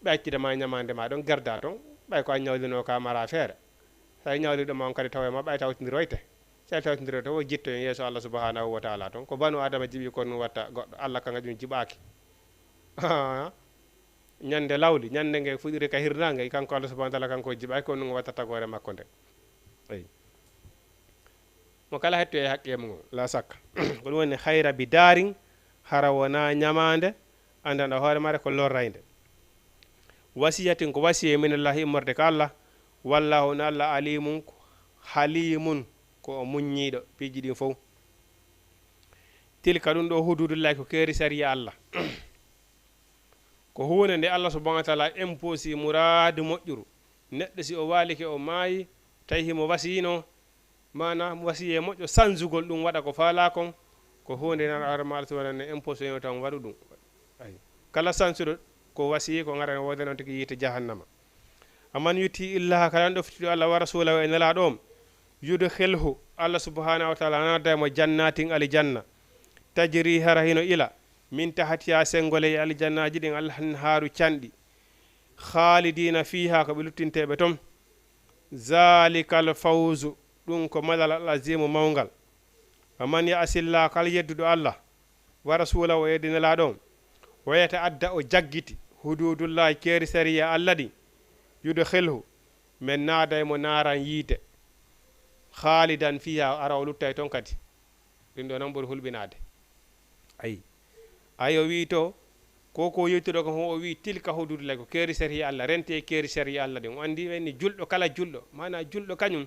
ɓe accitama ñamande ma ɗon gerda toon ɓay ko a ñawlino ka mara feere sa ñawliɗo ma on kadi tawa ma ɓay tawtodiroyte sa tawtodiroyte o jitto en yeeso Allah subhanahu wa taala toon ko banu adama jiiɓi ko ɗum watta goɗɗo Allah kanga ɗum jiɓaki ñande lawli ñande nge fuɗiri ka hirnange kanko Allah subhanahu wa taala kanko jiɓaki ko ɗum watta tagore makko nde eyi mo kala hetto e haqqe mum la sakka ko ɗum woni hayra bi darin hara wona ñamande andana hoore mare ko lorrayde wasiyatin ko wasiye minallahi immorde ko Allah wallahu no Allah alimun halimun ko o muññiɗo piiji ɗin fof tilka ɗum ɗo hududullahi ko keeri sariya Allah ko hunde nde Allah subhanahu wa taala imposi muradu moƴƴuru neɗɗo si o walike o maayi tawi himo wasino mana wasiye moƴƴo sanjugol ɗum waɗa ko faala kon ko hunde nan arma Allah subhanahu ne imposi yo tan waɗu ɗum ay kala sansuɗo ko wasiyi ko ngara wode non tigi yite jahannama amman yuti illaha kala ɗoftiɗo Allah wa rasulahu e nelaɗo om yudkhilhu Allah subhanahu wa taala nadda mo jannatin aljanna tajri hara hino ila min tahatiya sengole e aljannaji ɗin alhanharu canɗi khalidina fiha ko ɓe luttinteɓe toon zalikal fawzu ɗum ko malal alazimu mawgal aman yasilla kala yedduɗo Allah wa rasulahu o yeddi nelaɗo on wayata adda o jaggiti hududullahi keeri sariya Allah ɗi yudkhilhu men naada e mo naran yiite khalidan fiha ara o lutta e toon kadi ɗin ɗo noon ɓuri hulɓinade ayi ayi o wi to koko yettuɗo kam o wi tilka hududullahi ko keeri sariya Allah rente e keeri sariya Allah ɗin o andi wenni julɗo kala julɗo mana julɗo kañum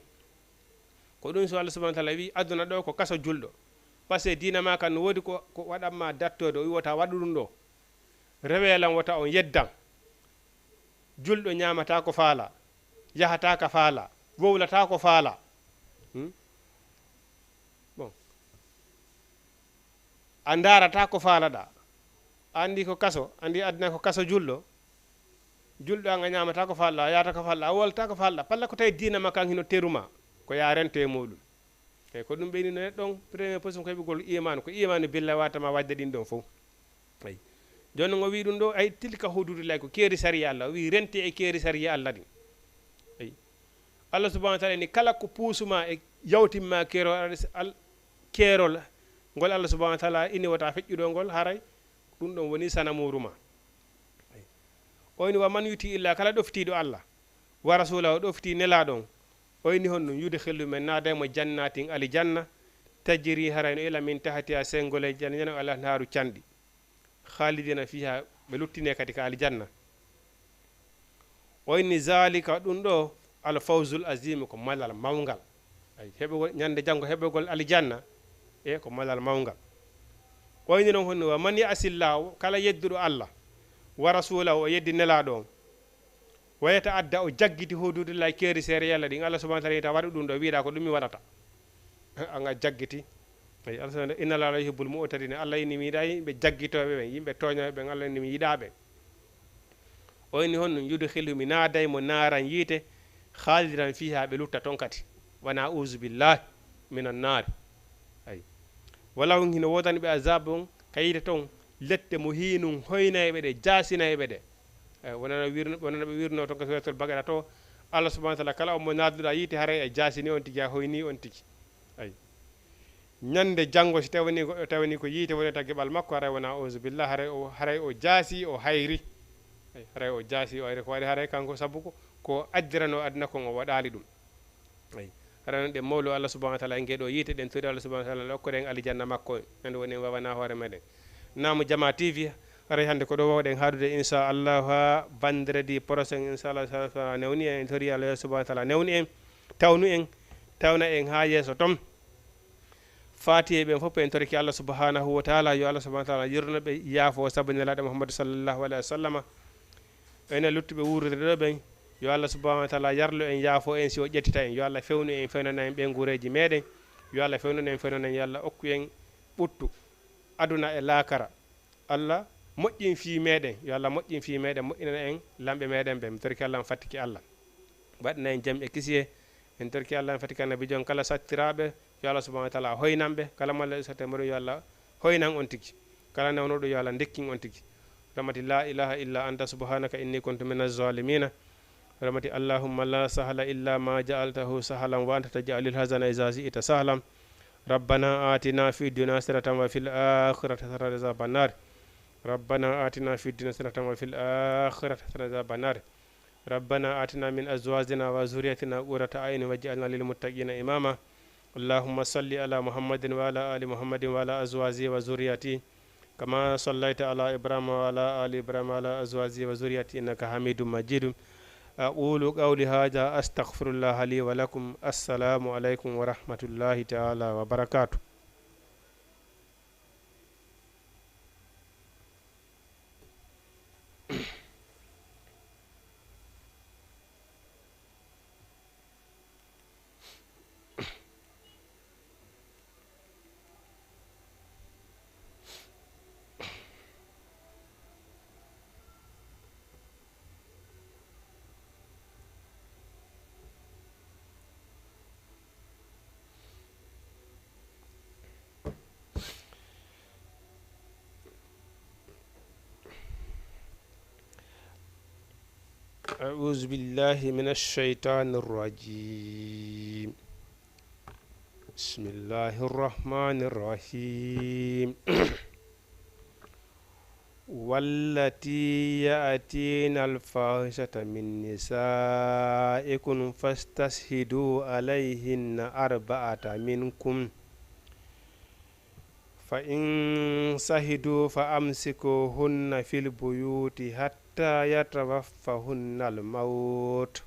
ko ɗum so Allah subhanahu wa taala wi aduna ɗo ko kaso julɗo par ce que dina ma kan no woodi ko waɗanma dattode o wiwata waɗu ɗum ɗo rewelan wota on yeddan julɗo ñamata ko faala yahata ka faala wowlata ko faala bon a darata ko faalaɗa andi ko kaso andi adna ko kaso julɗo anga ñamata ko faala yahata ko faala a wolta ko faala palla ko tawi dina ma kan hino teruma ko ya rento e muɗum eyi ko ɗum ɓeynino neɗɗon premier position ko heɓugol imanu ko imanu billa watama wadde ɗin ɗon fof ayi joni o wi ɗum ɗo ay tilka hududullahi ko keeri sariya Allah o wi rente e keeri sariya Allah ɗin ayi Allah subhanahu wa taala ni kala ko puusuma e yawtimma keerol ngol Allah subhanahu wa taala ini wata feƴƴuɗo ngol haray ɗum ɗon woni sanamuruma ayi oyni wa man yuti illa kala ɗoftiɗo Allah wa rasulahu ɗofti nelaɗon oyni hon ɗum yudkhillu men naada mo jannatin aljanna tajri harayno ila min tahatiha sengole janna ala haru canɗi khalidina fiha ɓe luttine kadi ka aljanna oyni zalika ɗum ɗo al fawzul azim ko malal mawgal ay heɓugol ñande janggo heɓugol aljanna e ko malal mawgal oyni noon honno wa man yasillahu kala yedduɗo Allah wa rasulahu o yeddi nelaɗo on wayata adda o jaggiti hududullahi keeri seere yalla ɗin Allah subhanahu wa taala ta waɗu ɗum ɗo wiiɗa ko ɗum mi waɗata anga jaggiti ay Allah subhanahu inna la yuhibbul mu'tadin Allah ini mi yiɗa yimɓe jaggitoɓe ɓen yimɓe toñoɓe ɓen Allah ini mi yiɗaɓe oyni hon ɗum yudkhilhu mi naaday mo naaran yiite khalidan fiha ɓe lutta toon kadi wona uzu billahi minan naari ay wala on hino wodani ɓe azab on kayite toon lette mo hinum hoynayɓe ɗe jasinayɓe ɗe wonano ɓe wirno toon ko suratul bagara to Allah subhanahu wa taala kala omo nadduɗa yiite haray e jasini on tigi a hoyni on tigi ay ñande janggo so tawani goɗɗo tawani ko yiite wonata gueɓal makko haray wona uzu billah haray o jaasi o hayri haray o jaasi o hayri ko waɗi haray kanko sabu ko addirano aduna kon o waɗali ɗum ay haray noon ɗe mawlo Allah subhanahu wa taala e gueɗo yiite ɗen tori Allah subhanahu wa taala lokkoɗen aljanna makko en woni wawana hoore meɗen Naamu Jama TV haray hande ko ɗo wawɗen haadude inchallah ha vendredi prochain inchallah newni en tori Allah subhanahu wa taala newni en tawnu en tawna en ha yeeso tom fatiye ɓen fof en toriki Allah subhanahu wa taala yo Allah subhanahu wa taala yirno ɓe yaafo sabu nelaɗo Muhammadu sallallahu alayhi wa sallam enen luttuɓe wuurde ɗo ɓen yo Allah subhanahu wa taala yarlo en yaafo en si o ƴettita en yo Allah fewnu en fewnana en ɓen guureji meɗen yo Allah fewnana en fewnana en yo Allah okku en ɓuttu aduna e laakara Allah moƴƴin fi meɗen yo Allah moƴƴin fi meɗen moƴƴinana en lamɓe meɗen ɓe mi toriki Allah mi fattiki Allah waɗana en jaam e kisiye en torki Allah en fati kan nabi jon kala sattiraɓe yo Allah subhanahu wa ta'ala hoynamɓe kala malla satte maro yo Allah hoynan on tigi kala nawnoɗo yo Allah dekkin on tigi rahmati la ilaha illa anta subhanaka inni kuntu minaz zalimina rahmati allahumma la sahla illa ma ja'altahu sahlan wa anta taj'alul hazana idha shi'ta sahlan ربنا آتنا في الدنيا حسنة وفي الآخرة حسنة وقنا عذاب النار ربنا آتنا في الدنيا حسنة وفي الآخرة حسنة وقنا عذاب النار ربنا آتنا من أزواجنا وذريتنا قرة أعين واجعلنا للمتقين إماما اللهم صل على محمد وعلى آل محمد وعلى أزواجه وذريته كما صليت على إبراهيم وعلى آل إبراهيم وعلى أزواجه وذريته إنك حميد مجيد أقول قولي هذا أستغفر الله لي ولكم السلام عليكم ورحمة الله تعالى وبركاته أعوذ بالله من الشيطان الرجيم بسم الله الرحمن الرحيم والتي يأتين الفاحشة من نسائكم فاستشهدوا عليهن أربعة منكم فإن شهدوا فأمسكوهن في البيوت حتى يتوفهن الموت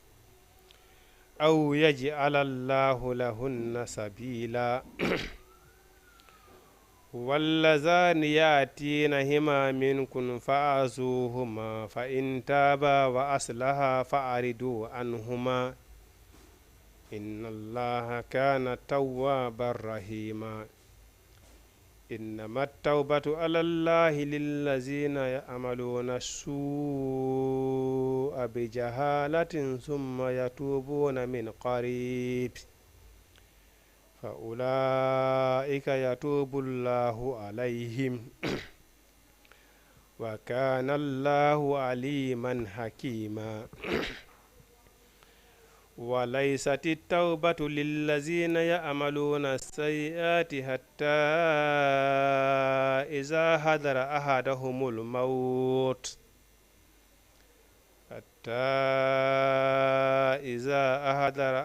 أو يجعل الله لهن سبيلا واللذان يأتينهما منكم فآذوهما فإن تابا وأصلحا فأعرضوا عنهما إن الله كان توابا رحيما إنما التوبة على الله للذين يعملون السوء بجهالة ثم يتوبون من قريب فأولئك يتوب الله عليهم وكان الله عليما حكيما وليست التوبة للذين يعملون السيئات حتى إذا حضر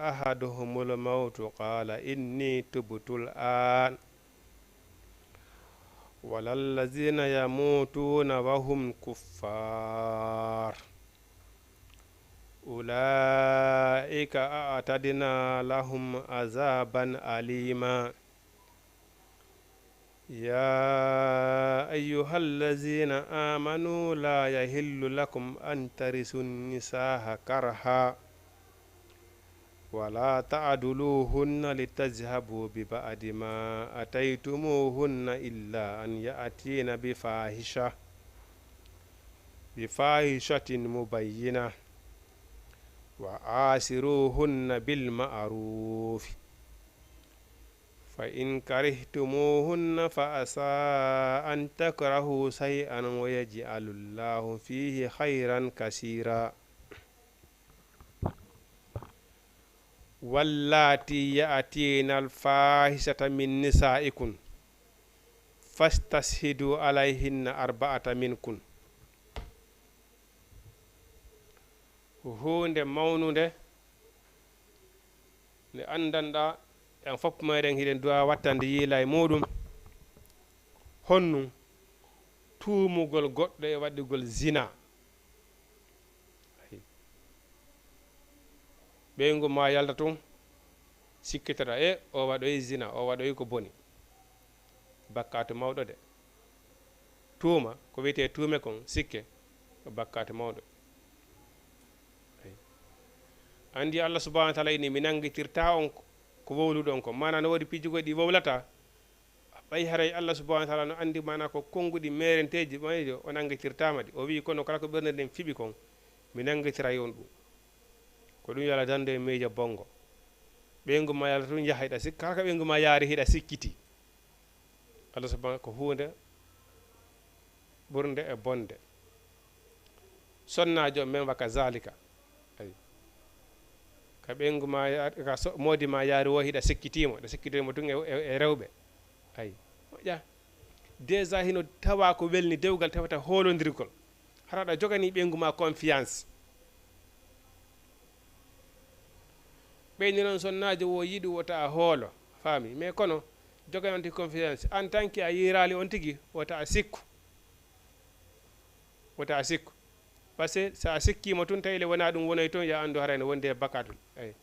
أحدهم الموت قال إني تبت الآن ولا الذين يموتون وهم كفار أولئك أعتدنا لهم عذابا أليما يا أيها الذين آمنوا لا يحل لكم أن ترثوا النساء كرها ولا تعدلوهن لتذهبوا ببعض ما أتيتموهن إلا أن يأتين بفاحشة مبينة وعاشروهن بالمعروف فإن كرهتموهن فعسى أن تكرهوا شيئا ويجعل الله فيه خيرا كثيرا واللاتي يأتين الفاحشة من نسائكم فاستشهدوا عليهن أربعة منكم hunde mawnude nde andanɗa en fof meɗen hiɗen duwa wattande yiila e muɗum honnu tuumugol goɗɗo e waɗigol zina ɓeygu ma yalta tun sikkitoɗa e o waɗoyi zina o waɗoyi ko boni bakkatu mawɗo de tuuma ko wiyete tuume kon sikke ko bakkatu mawɗo andi Allah subhanahu wa ta'ala ini mi nangitirta on ko wowluɗon ko mana no wodi pijugo ɗi wowlata ɓay haray Allah subhanahu wa ta'ala no andi mana ko konguɗi merenteji mayjo o nangitirtama ɗi o wi kono kala ko ɓernde nden fiɓi kon mi nangitira yon ɗum ko ɗum yala dande e miijo bongo ɓeygu ma yalla tun yaha hiɗa sikka kala ka ɓeygu ma yaari hiɗa sikkiti Allah subhanahu ko hunde ɓurde e bonde sonnajo men waka zalika ay ka ɓeygu ma ka modi ma yaari wo hiɗa sikkitimo ɗa sikkitimo tun e rewɓe ay moƴƴa déjà hino tawa ko welni dewgal tawata holodirgol haraɗa jogani ɓeygu ma confiance ɓeyni noon sonnajo wo yiɗi wota hoolo faami mais kono jogani on tigi confiance en tant que a yirali on tigi wota a sikku wota a sikku par ce que sa sikkima tun tawile wona ɗum wonoy toon ya andu harayne wonde bakatul eyi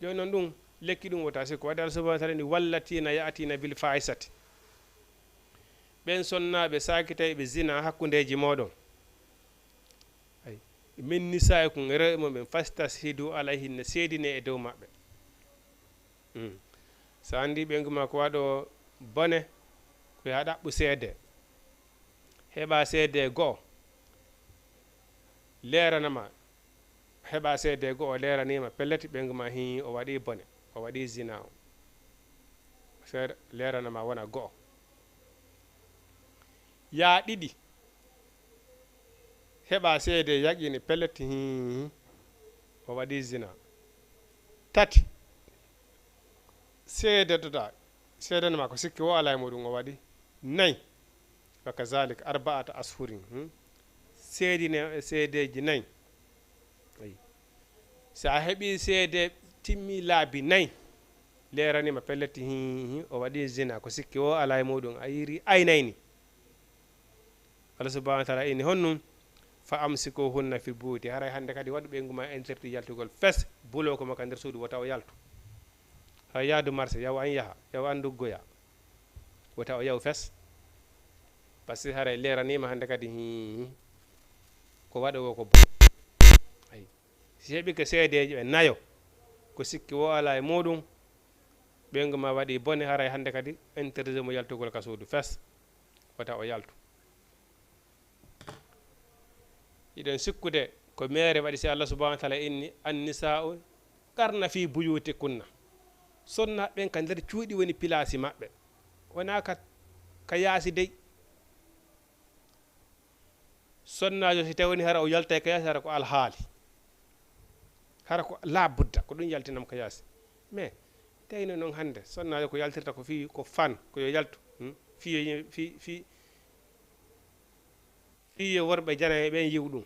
joni noon ɗum lekki ɗum wota sikku wadde Allah subahanahu wa taala ni wallatina yatina bil faisati ɓen sonnaɓe saki tawi ɓe zina hakkudeji moɗon ay min nisa'i kum rewɓe moɓe fastashidu alayhinne seedine e dow maɓɓe so andi ɓeygu ma ko waɗo bone ko ya ɗaɓɓu seede heɓa seede go'o leranama heɓa seede go'o leranima pelleti ɓeygu ma hi o waɗi bone o waɗi zina o seeda leranama wona go'o ya ɗiɗi heɓa seede yaqini pelleti hi o waɗi zina tati seedetoɗa seedanema ko sikki wo ala e muɗum o waɗi nayi wa kazalika arba'ata ashurin seedine seedeji nayi ayi sa heeɓi seede timmi laabi nayi leranima pelleti hi o waɗi zina ko sikki wo ala e muɗum a yiri aynayni Allah subhanahu wa taala ini honnum fa amsiko hunna fi buuti haray hande kadi waɗu ɓeygu ma interdit yaltugol fes bulo ko maka nder suudu wota o yaltu ha yaadu marché yaw an yaha yaw an duggoya wota o yaw fes par ce que haray leranima hande kadi ko waɗowo ko bo ay si heeɓi ko seedeji ɓe nayo ko sikki wo ala e muɗum ɓeygu ma waɗi bone haray hande kadi interdit mo yaltugol ka suudu fes wota o yaltu iɗen sikkude ko mere waɗi si Allah subhanahu wa taala inni annisa'u qarna fi buyuti kunna sonna ɓen ka nder cuuɗi woni pilasi maɓɓe wona ka yaasi dey sonnajo si tawni hara o yalta ka yaasi hara ko alhaali hara ko labudda ko ɗum yaltinam ka yaasi mais tawino noon hande sonnajo ko yaltirta ko fi ko fan ko yo yaltu fiyo worɓe jana e ɓen yiw ɗum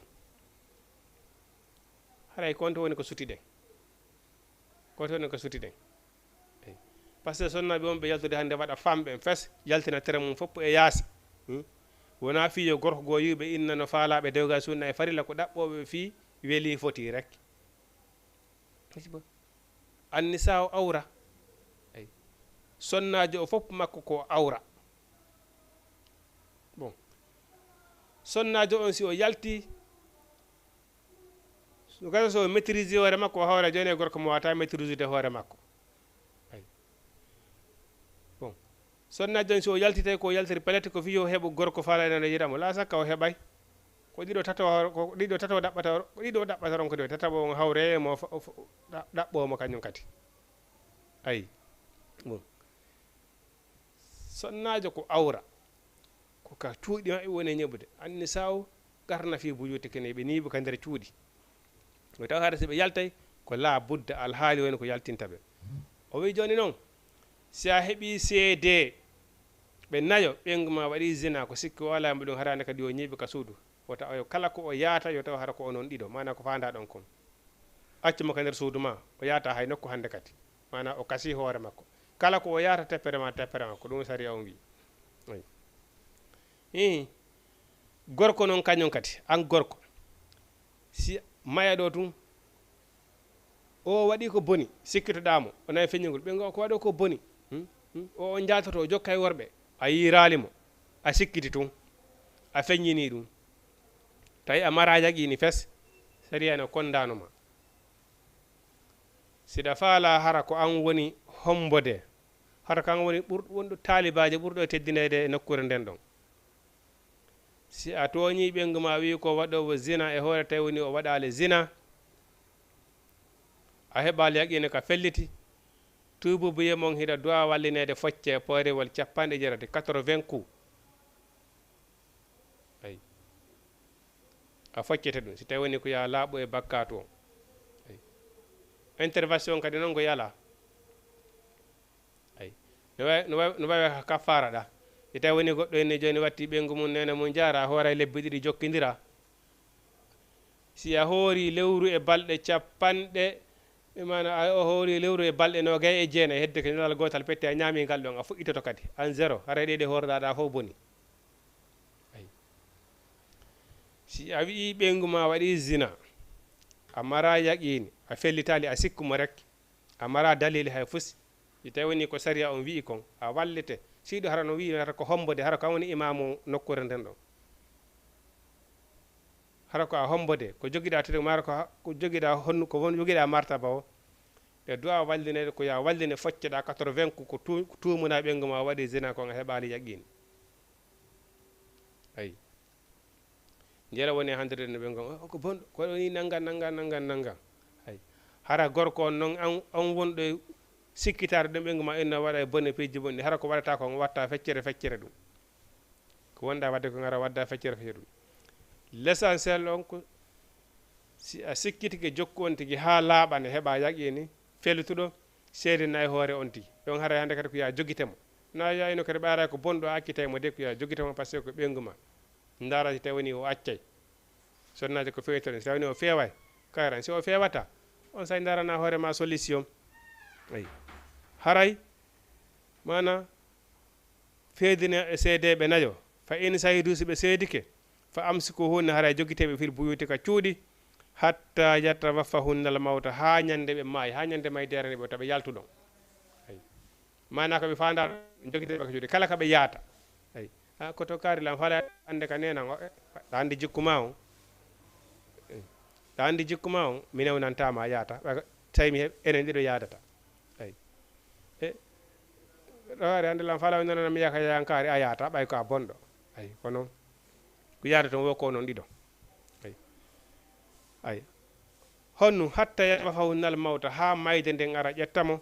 haray konto woni ko suti ɗen konto woni ko suti ɗen eyi par ce que sonnaɓe on ɓe yaltude hande waɗa famɓe fes yaltina tere mum fopp e yaasi wona fiyo gorko goo yiwɓe inna no faalaɓe dewgal sunna e farilla ko ɗaɓɓoɓe fi weeli foti rek annisa o awra eyi sonnajo o fopp makko ko awra bon sonnajo on si o yalti gasa so maîtrise hoore makko o hawra joni e gorko mo wata maîtrise de hoore makko ay bon sonnajo on si o yalti tawi ko yaltiri pelete ko fiyo heɓo gorko faalaɗeno yiɗamo la sakka o heɓay ko ɗiɗo tataw ɗaɓɓata ron ko de tataɓo on hawre mo ɗaɓɓomo kañum kadi ayi bon sonnajo ko awra ko ka cuuɗi maɓɓe woni ñeɓude anni saw garna fi buyuti kene ɓe niiɓe ka nder cuuɗi o taw hade so ɓe yaltay ko la budda alhaali woni ko yaltinta ɓe o wi joni noon si a heeɓi seede ɓe nayo ɓeygu ma waɗi zina ko sikki o alamo ɗum harande kadi o ñiiɓe ka suudu wota o kala ko o yaata yo taw hara ko onon ɗiɗo mana ko fanda ɗon kon accuma ka nder suudu ma o yaata hay nokku hande kadi mana o kasi hoore makko kala ko o yaata teppere ma ko ɗum sariya on wi gorko noon kañum kadi an gorko si maya ɗo tun o waɗi ko boni sikkitoɗamo o nayi feññugol ɓe go ko waɗo ko boni o jaltoto o jokka e worɓe a yiralimo a sikkiti tun a feññini ɗum tawi a mara yaqini fes sariya no kondanoma siɗa faala hara ko an woni hombode hara kan woni wonɗo taalibaji ɓurɗo teddinede e nokkure nden ɗon si a tooñi ɓeygu ma wi ko waɗowo zina e hoore tawi woni o waɗale zina a heɓali yaqine ka felliti tuububuye mon hiɗa duwa wallinede focce poorewol 80 coups ay a foccete ɗum si tawi woni ko ya laaɓo e bakkatu o ay intervention kadi noon ko yala ay no wawi kaffara ɗa si tawi woni goɗɗo enne joni watti ɓengu mum nene mum jaara hoora lebbi ɗiɗi jokkidira si a hoori lewru e balɗe 50 mana a hoori lewru e balɗe 29 hedde ko ñalal gotal petti a ñaami ngal ɗon a fuɗɗitoto kadi an zéro haray ɗeɗe horɗaɗa fof boni ay si a wii ɓengu ma waɗi zina a mara yaqini a fellitali a sikkumo rek a mara dalili hay fusi si tawi woni ko saria on wii kon a wallite siɗo hara no wi hara ko hombode hara ko woni imamu nokkure nden ɗon hara ko a hombode ko jogiɗa tede mara ko jogiɗa honnu ko won jogiɗa martaba o e duwa wallinede ko ya walline focceɗa 80 ko tumuna ɓengu ma waɗi zina kon a heɓali yaqini ayi jela woni handede no ɓengu ko bonɗo ko woni nangan ay hara gorko on noon an wonɗo sikkitare ɗum ɓengu ma inno waɗa e bonne pejji bonni hara ko waɗata ko watta feccere ɗum ko wonɗa wadde ko gara wadda feccere ɗum l'essentiel on ko si a sikkitike jokku on tigi ha laaɓane heɓa yaqini feltuɗo seede nayi hoore on tigi ɗon hara hande kadi ko ya joguitemo na yayno kadi ɓaara ko bonɗo akkitaymo de ko ya joguitemo par ce que ko ɓengu ma ndara si tawi woni o accay sonnaji ko fewtone si tawi woni o feeway kayran si o fewata on say darana hoorema solution ayi haray mana feedine e seedeɓe nayo fa in sahidu si ɓe seedike fa amsiku hunna haray joguiteɓe fil buyuti ka cuuɗi hatta yatawaffahunnal mawta ha ñande ɓe maayi ha ñande maydere ɓe taɓe yaltuɗon ay mana ko ɓe fanda joguiteɓe ka cuuɗi kala kaɓe yaata ay ha koto karilam fala ande ka nenan o ɗa andi jikkuma on ɗa andi jikkuma on mi newnantama yaata tawi enen ɗiɗo yadata ay e ɗoare ande lam fala nonana mi yaka yankari a yaata ɓay ko a bonɗo ay kono ko yaada toon wokko noon ɗiɗo ay honnu hatta yatawaffahunnal mawta ha mayde nden ara ƴettamo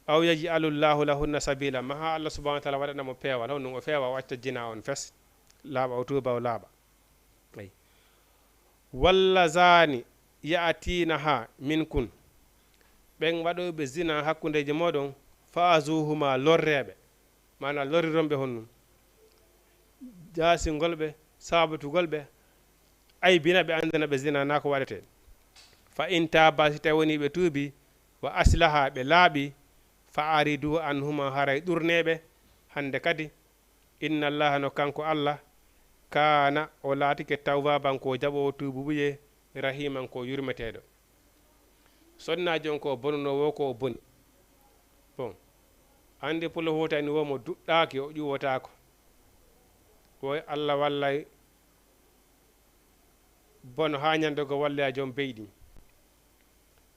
aw yaji alullahu lahunna sabila ma ha allah subahana wa taala waɗanamo peewal honnu o feewa o acca jina on fes laaɓa o tuuba o laaɓa ay walla zani yaatina ha min kun ɓen waɗoɓe zina hakkudeji moɗon fa azuhuma lorreɓe mana lorrironɓe honnum jasingolɓe sabatugolɓe aybina ɓe andana ɓe zina na ko waɗete fa in taba si tawi woni ɓe tuubi wa aslaha ɓe laaɓi fa aridu anhuma haray ɗurneɓe hande kadi inna allaha no kanko allah kana o laatike tawwaban ko jaɓowo tuububuye rahiman ko yurmeteɗo sonnaji on ko bonnowo ko boni bon andi pulo hotani womo duɗɗaki o ƴuwotako o allah wallay bono ha ñande go walle a joom beyɗi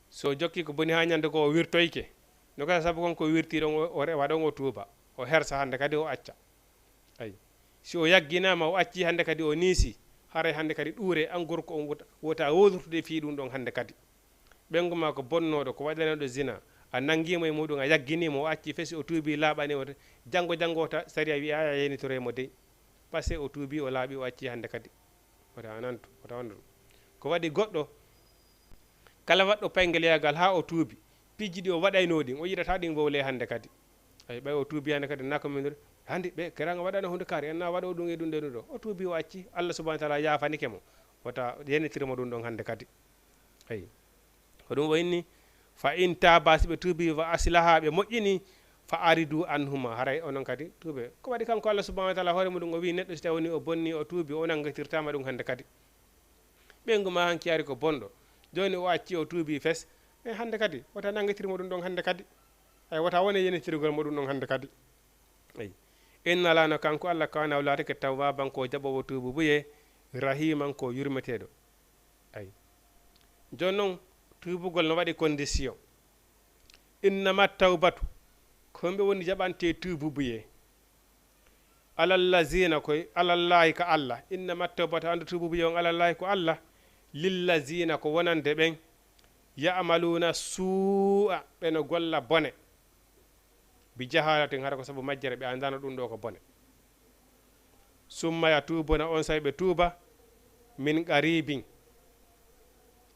so jokki ko boni ha ñande go o wirtoyke no kasa saabu konko wirtiɗon o waɗon o tuuba o hersa hande kadi o acca ay si o yagginama o acci hande kadi o niisi haray hande kadi ɗuure an gorko on wota wodurtude fi ɗum ɗon hande kadi ɓengu ma ko bonnoɗo ko waɗaneɗo zina a nanguimo e muɗum a yagginimo o acci fesi o tuubi laaɓani o janggo ta sari a wi aya yenitoremo dey par ce que o tuubi o laaɓi o acci hande kadi wota anantu wota wonɗo ɗum ko waɗi goɗɗo kala waɗɗo paygueleyagal ha o tuubi pijji ɗi o waɗayno ɗin o yiɗata ɗin wowle hande kadi ay ɓay o tuubi hande kadi nakominor hande ɓe keraga waɗano hunde kaari en na waɗo ɗum e ɗum nde ɗum ɗo o tuubi o acci allah subahana taala yafanike mo wota yenitirmo ɗum ɗon hande kadi ayi ko ɗum wayni fa in taba si ɓe tuubi wa aslaha ɓe moƴƴini fa aridu anhuma haray onon kadi tuube ko waɗi kanko allah subahana wa taala hoore muɗum o wi neɗɗo so tawi woni o bonni o tuubi o nangatirtama ɗum hande kadi ɓengu ma hanki ari ko bonɗo joni o acci o tuubi fes e hande kadi wota nangatirmo ɗum ɗon hande kadi ay wota woni yenitirgol mo ɗum ɗon hande kadi ayi inna lano kanko allah kana wlatake tawwaban ko jaɓowo tuubu buye rahiman ko yurmeteɗo ayi joni noon tuubugol no waɗi condition innama tawbatu komɓe woni jaɓante tuububuye alallazina koye alallahi ka allah innama tawbatu anda tuububuye on alallahi ko allah lillazina ko wonande ɓen yamaluna suu'a ɓeno golla bone bi jahalatin hara ko sabu majjere ɓe andano ɗum ɗo ko bone summa ya tubuna on sawi ɓe tuuba min qaribin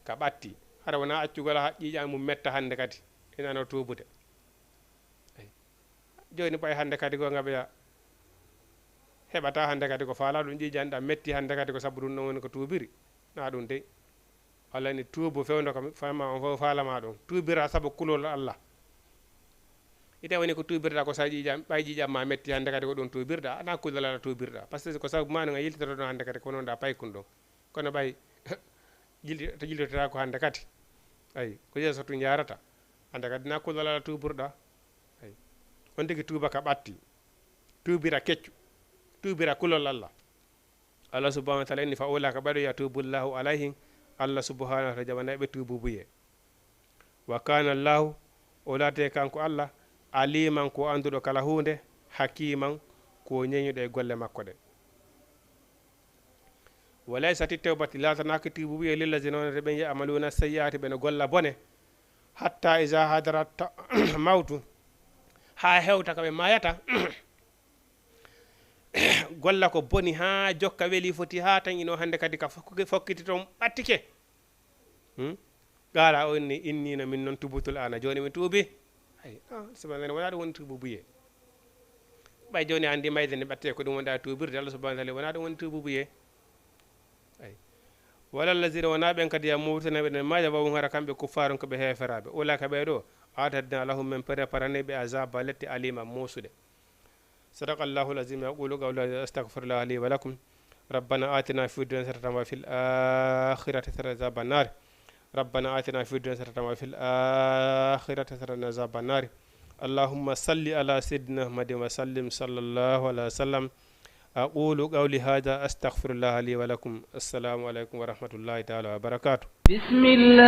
ka ɓatti hara wona accugol ha ƴiƴan mum metta hande kadi inano tuubude joni ɓay hande kadi ko ngaɓeya heɓata hande kadi ko faala ɗum ƴiƴanɗa metti hande kadi ko sabu ɗum ɗon woni ko tuubiri na ɗum dey Allah ni tuubu fewdo ko fama on fof falama ɗon tuubira sabu kulol Allah ite woni ko tuubirɗa ko sa ƴiƴam ɓay ƴiƴam ma metti hande kadi ko ɗum tuubirɗa ana kulol Allah tuubirɗa par ce que ko sabu mani a yiltito ɗon hande kadi ko nonɗa paykun ɗon kono ɓay to jiltotira ko hande kadi ayi ko yeeso tu jarata hande kadi na kulol Allah tuuburɗa ayi on tigi tuuba ka ɓatti tuubira keccu tuubira kulol Allah Allah subhanahu wa ta'ala inni fa ula ka ɓaɗo ya tubullahu alayhim Allah subhanahu wa ta'ala jabanaɓe tuububuye wa kana Allahu o laate kanko Allah aliman ko anduɗo kala hunde hakiman ko ñeñuɗo e golle makko ɗe walaysati tewbati latanaki tuububuye lillazina onete ɓe yamaluna sayyiati ɓene golla bone hatta isa hadarat mawtu ha hewta kaɓe mayata golla ko boni ha jokka weeli foti ha tan ino hande kadi ka fokkiti toon ɓattike qala o inni innino min noon tubutul ana joni mi tuubi ay subhanallah wona ɗum woni tuububuye ɓay joni andi mayde nde ɓatte ko ɗum wonɗa tuubirde Allah subhanahu wa ta'ala wona ɗum woni tuububuye ay wala allazina wona ɓen kadi yamutana ɓe maja wawum hara kamɓe kuffaron koɓe heferaɓe ulaka ɓeɗo atadna lahum men préparane azaba letti alima musuɗe صدق الله العظيم يقول قولا استغفر الله لي ولكم ربنا آتنا في الدنيا حسنة وفي الآخرة حسنة عذاب النار ربنا آتنا في الدنيا حسنة وفي الآخرة حسنة عذاب النار اللهم صل على سيدنا محمد وسلم صلى الله عليه وسلم أقول قولي هذا أستغفر الله لي ولكم السلام عليكم ورحمة الله تعالى وبركاته بسم الله